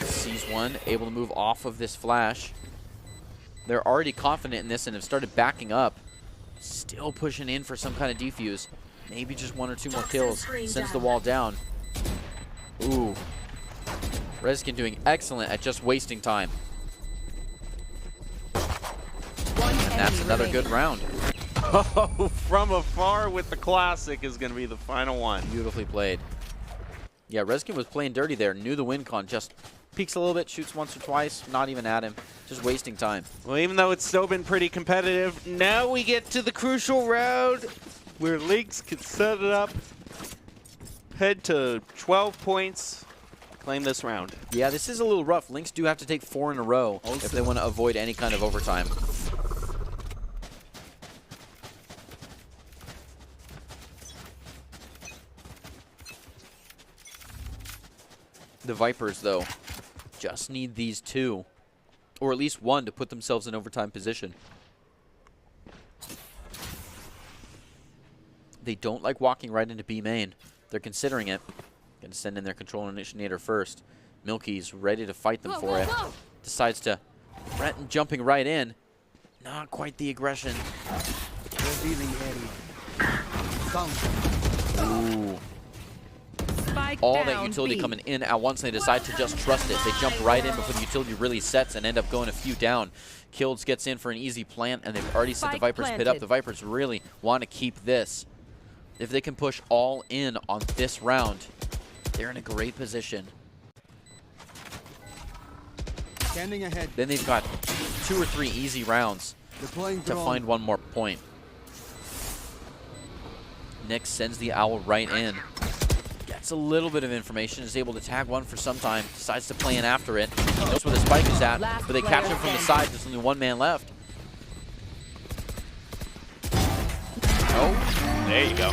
Sees one, able to move off of this flash. They're already confident in this and have started backing up. Still pushing in for some kind of defuse. Maybe just 1 or 2 more kills. Sends the wall down. Ooh. Rezkin doing excellent at just wasting time. And that's another good round. Oh, from afar with the classic is going to be the final one. Beautifully played. Yeah, Rezkin was playing dirty there. Knew the win con. Just peeks a little bit, shoots once or twice. Not even at him. Just wasting time. Well, even though it's still been pretty competitive, now we get to the crucial round where Lynx can set it up, head to 12 points, claim this round. Yeah, this is a little rough. Lynx do have to take 4 in a row if they want to avoid any kind of overtime. The Vipers, though, just need these 2, or at least 1, to put themselves in overtime position. They don't like walking right into B main. They're considering it. Going to send in their control initiator first. Milky's ready to fight them for it. Decides to threaten jumping right in. Not quite the aggression. Ooh. All that utility coming in at once, and they decide to just trust it. They jump right in before the utility really sets and end up going a few down. Kilds gets in for an easy plant, and they've already set the Vipers pit up. The Vipers really want to keep this. If they can push all in on this round, they're in a great position. Standing ahead. Then they've got 2 or 3 easy rounds to find 1 more point. Nick sends the Owl right in. Gets a little bit of information, is able to tag one for some time, decides to play in after it. He knows where the spike is at, but they catch him from the side. There's only 1 man left. Oh, there you go.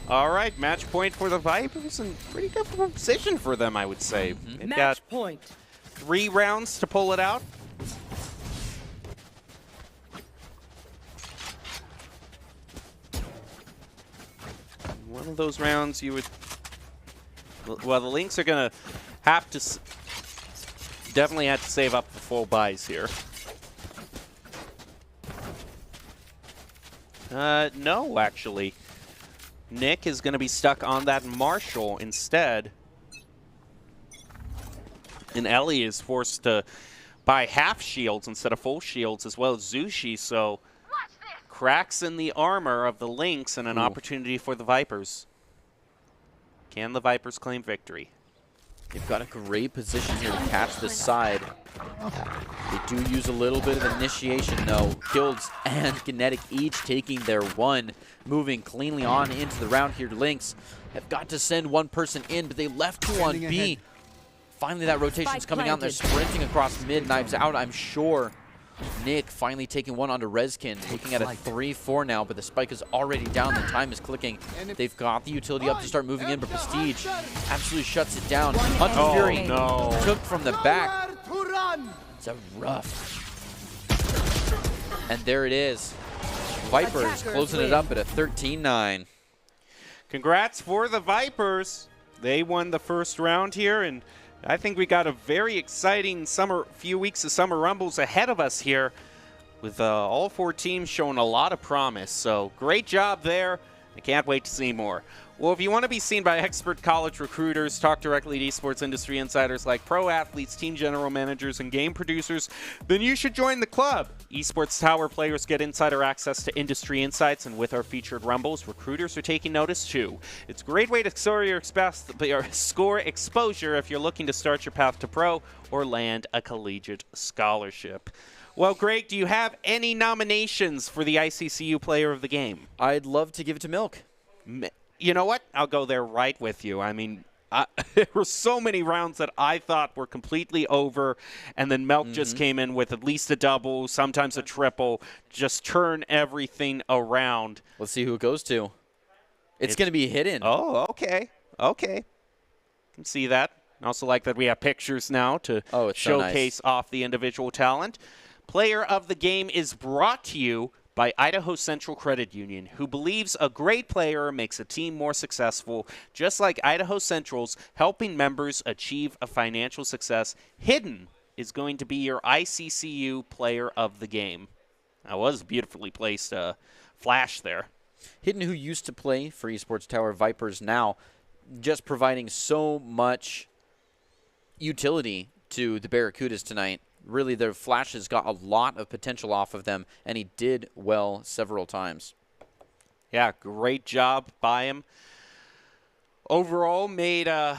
All right, match point for the Vipers, and pretty good position for them, I would say. They've got Match point. 3 rounds to pull it out. One of those rounds you would... Well, the Lynx are going to have to... Definitely have to save up for full buys here. No, actually. Nick is going to be stuck on that Marshall instead. And Ellie is forced to buy half shields instead of full shields, as well as Zushi, so cracks in the armor of the Lynx and an opportunity for the Vipers. Can the Vipers claim victory? They've got a great position here to catch the side. They do use a little bit of initiation, though. Kilds and Kinetic each taking their 1, moving cleanly on into the round here. Lynx have got to send 1 person in, but they left 2 on B. Finally, that rotation's coming out, and they're sprinting across mid. Knives out, I'm sure. Nick finally taking 1 onto Rezkin, looking at a 3-4 now, but the spike is already down. The time is clicking. They've got the utility up to start moving in, but Prestige absolutely shuts it down. Hunter Fury took from the back. It's a rough. And there it is. Vipers closing it up at a 13-9. Congrats for the Vipers. They won the first round here, and I think we got a very exciting few weeks of Summer Rumbles ahead of us here, with all 4 teams showing a lot of promise. So great job there. I can't wait to see more. Well, if you want to be seen by expert college recruiters, talk directly to esports industry insiders like pro athletes, team general managers, and game producers, then you should join the club. Esports Tower players get insider access to industry insights, and with our featured Rumbles, recruiters are taking notice too. It's a great way to score exposure if you're looking to start your path to pro or land a collegiate scholarship. Well, Greg, do you have any nominations for the ICCU Player of the Game? I'd love to give it to Milk. You know what? I'll go there right with you. I mean, There were so many rounds that I thought were completely over, and then Melk just came in with at least a double, sometimes a triple, just turn everything around. Let's see who it goes to. It's going to be hidden. Oh, okay. Okay. Can see that. I also like that we have pictures now to showcase off the individual talent. Player of the game is brought to you by Idaho Central Credit Union, who believes a great player makes a team more successful, just like Idaho Central's helping members achieve a financial success. Hidden is going to be your ICCU player of the game. That was beautifully placed flash there. Hidden, who used to play for Esports Tower Vipers, now just providing so much utility to the Barracudas tonight. Really, their flashes got a lot of potential off of them, and he did well several times. Yeah, great job by him. Overall, made the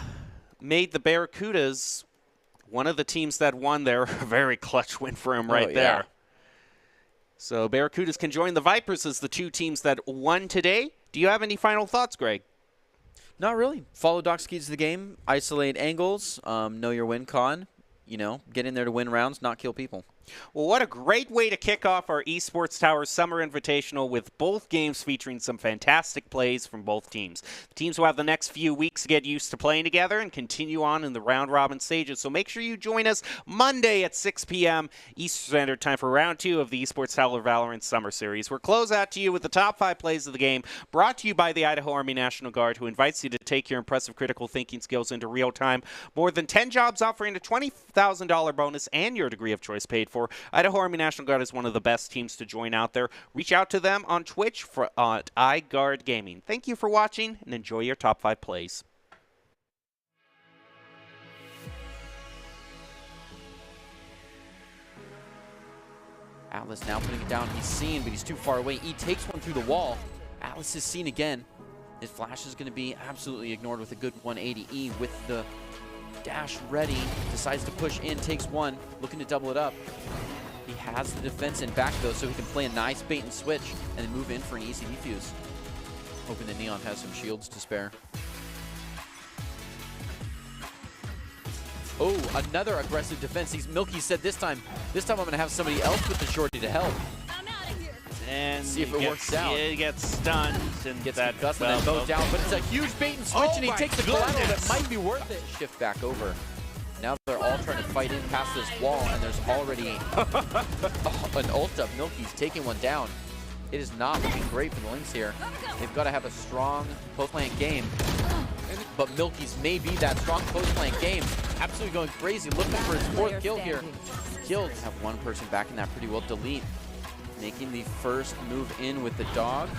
Barracudas one of the teams that won there. A very clutch win for him right there. So Barracudas can join the Vipers as the two teams that won today. Do you have any final thoughts, Greg? Not really. Follow Doc's keys to the game. Isolate angles. Know your win con. You know, get in there to win rounds, not kill people. Well, what a great way to kick off our Esports Tower Summer Invitational with both games featuring some fantastic plays from both teams. The teams will have the next few weeks to get used to playing together and continue on in the round-robin stages, so make sure you join us Monday at 6 p.m. Eastern Standard Time for Round 2 of the Esports Tower Valorant Summer Series. We'll close out to you with the top 5 plays of the game, brought to you by the Idaho Army National Guard, who invites you to take your impressive critical thinking skills into real time. More than 10 jobs offering a $20,000 bonus and your degree of choice paid for. Idaho Army National Guard is one of the best teams to join out there. Reach out to them on Twitch at iGuard Gaming. Thank you for watching and enjoy your top 5 plays. Atlas now putting it down. He's seen, but he's too far away. He takes one through the wall. Atlas is seen again. His flash is going to be absolutely ignored with a good 180E with the dash ready. Decides to push in, takes one, looking to double it up. He has the defense in back, though, so he can play a nice bait and switch and then move in for an easy defuse. Hoping that Neon has some shields to spare. Oh, another aggressive defense. Milky said this time I'm going to have somebody else with the shorty to help. And see if it works out. He gets stunned and gets concussed and then goes down. But it's a huge bait and switch, and he takes the collateral that might be worth it. Shift back over. Now they're all trying to fight in past this wall, and there's already an ult up. Milky's taking one down. It is not looking great for the Lynx here. They've got to have a strong post-lane game. But Milky's may be that strong post-lane game. Absolutely going crazy, looking for his 4th kill here. Killed. Have one person back in that pretty well. Delete. Making the first move in with the dog.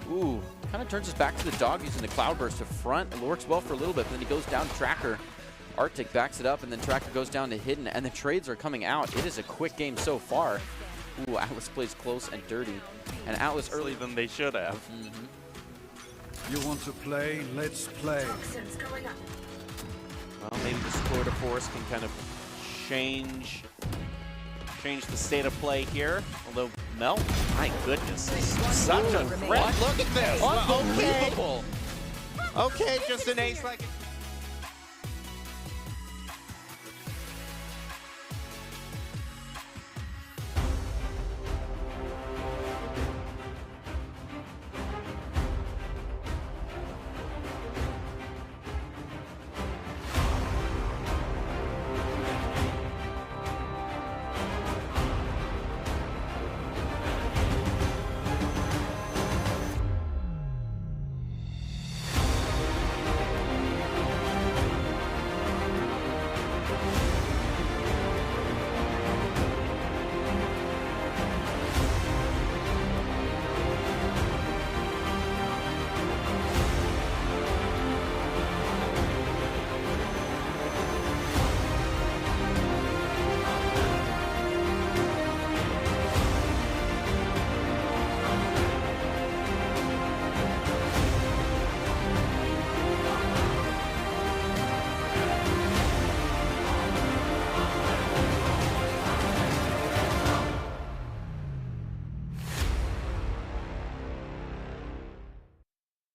Ooh, kind of turns us back to the dog using the Cloudburst to front. It works well for a little bit, but then he goes down to Tracker. Arctic backs it up, and then Tracker goes down to Hidden, and the trades are coming out. It is a quick game so far. Ooh, Atlas plays close and dirty. And Atlas early than they should have. You want to play? Let's play. Toxins going up. Well, maybe the Tour de Force can kind of change the state of play here. Although Mel, my goodness, such a threat. Look at this. Unbelievable. Okay, just an ace like it.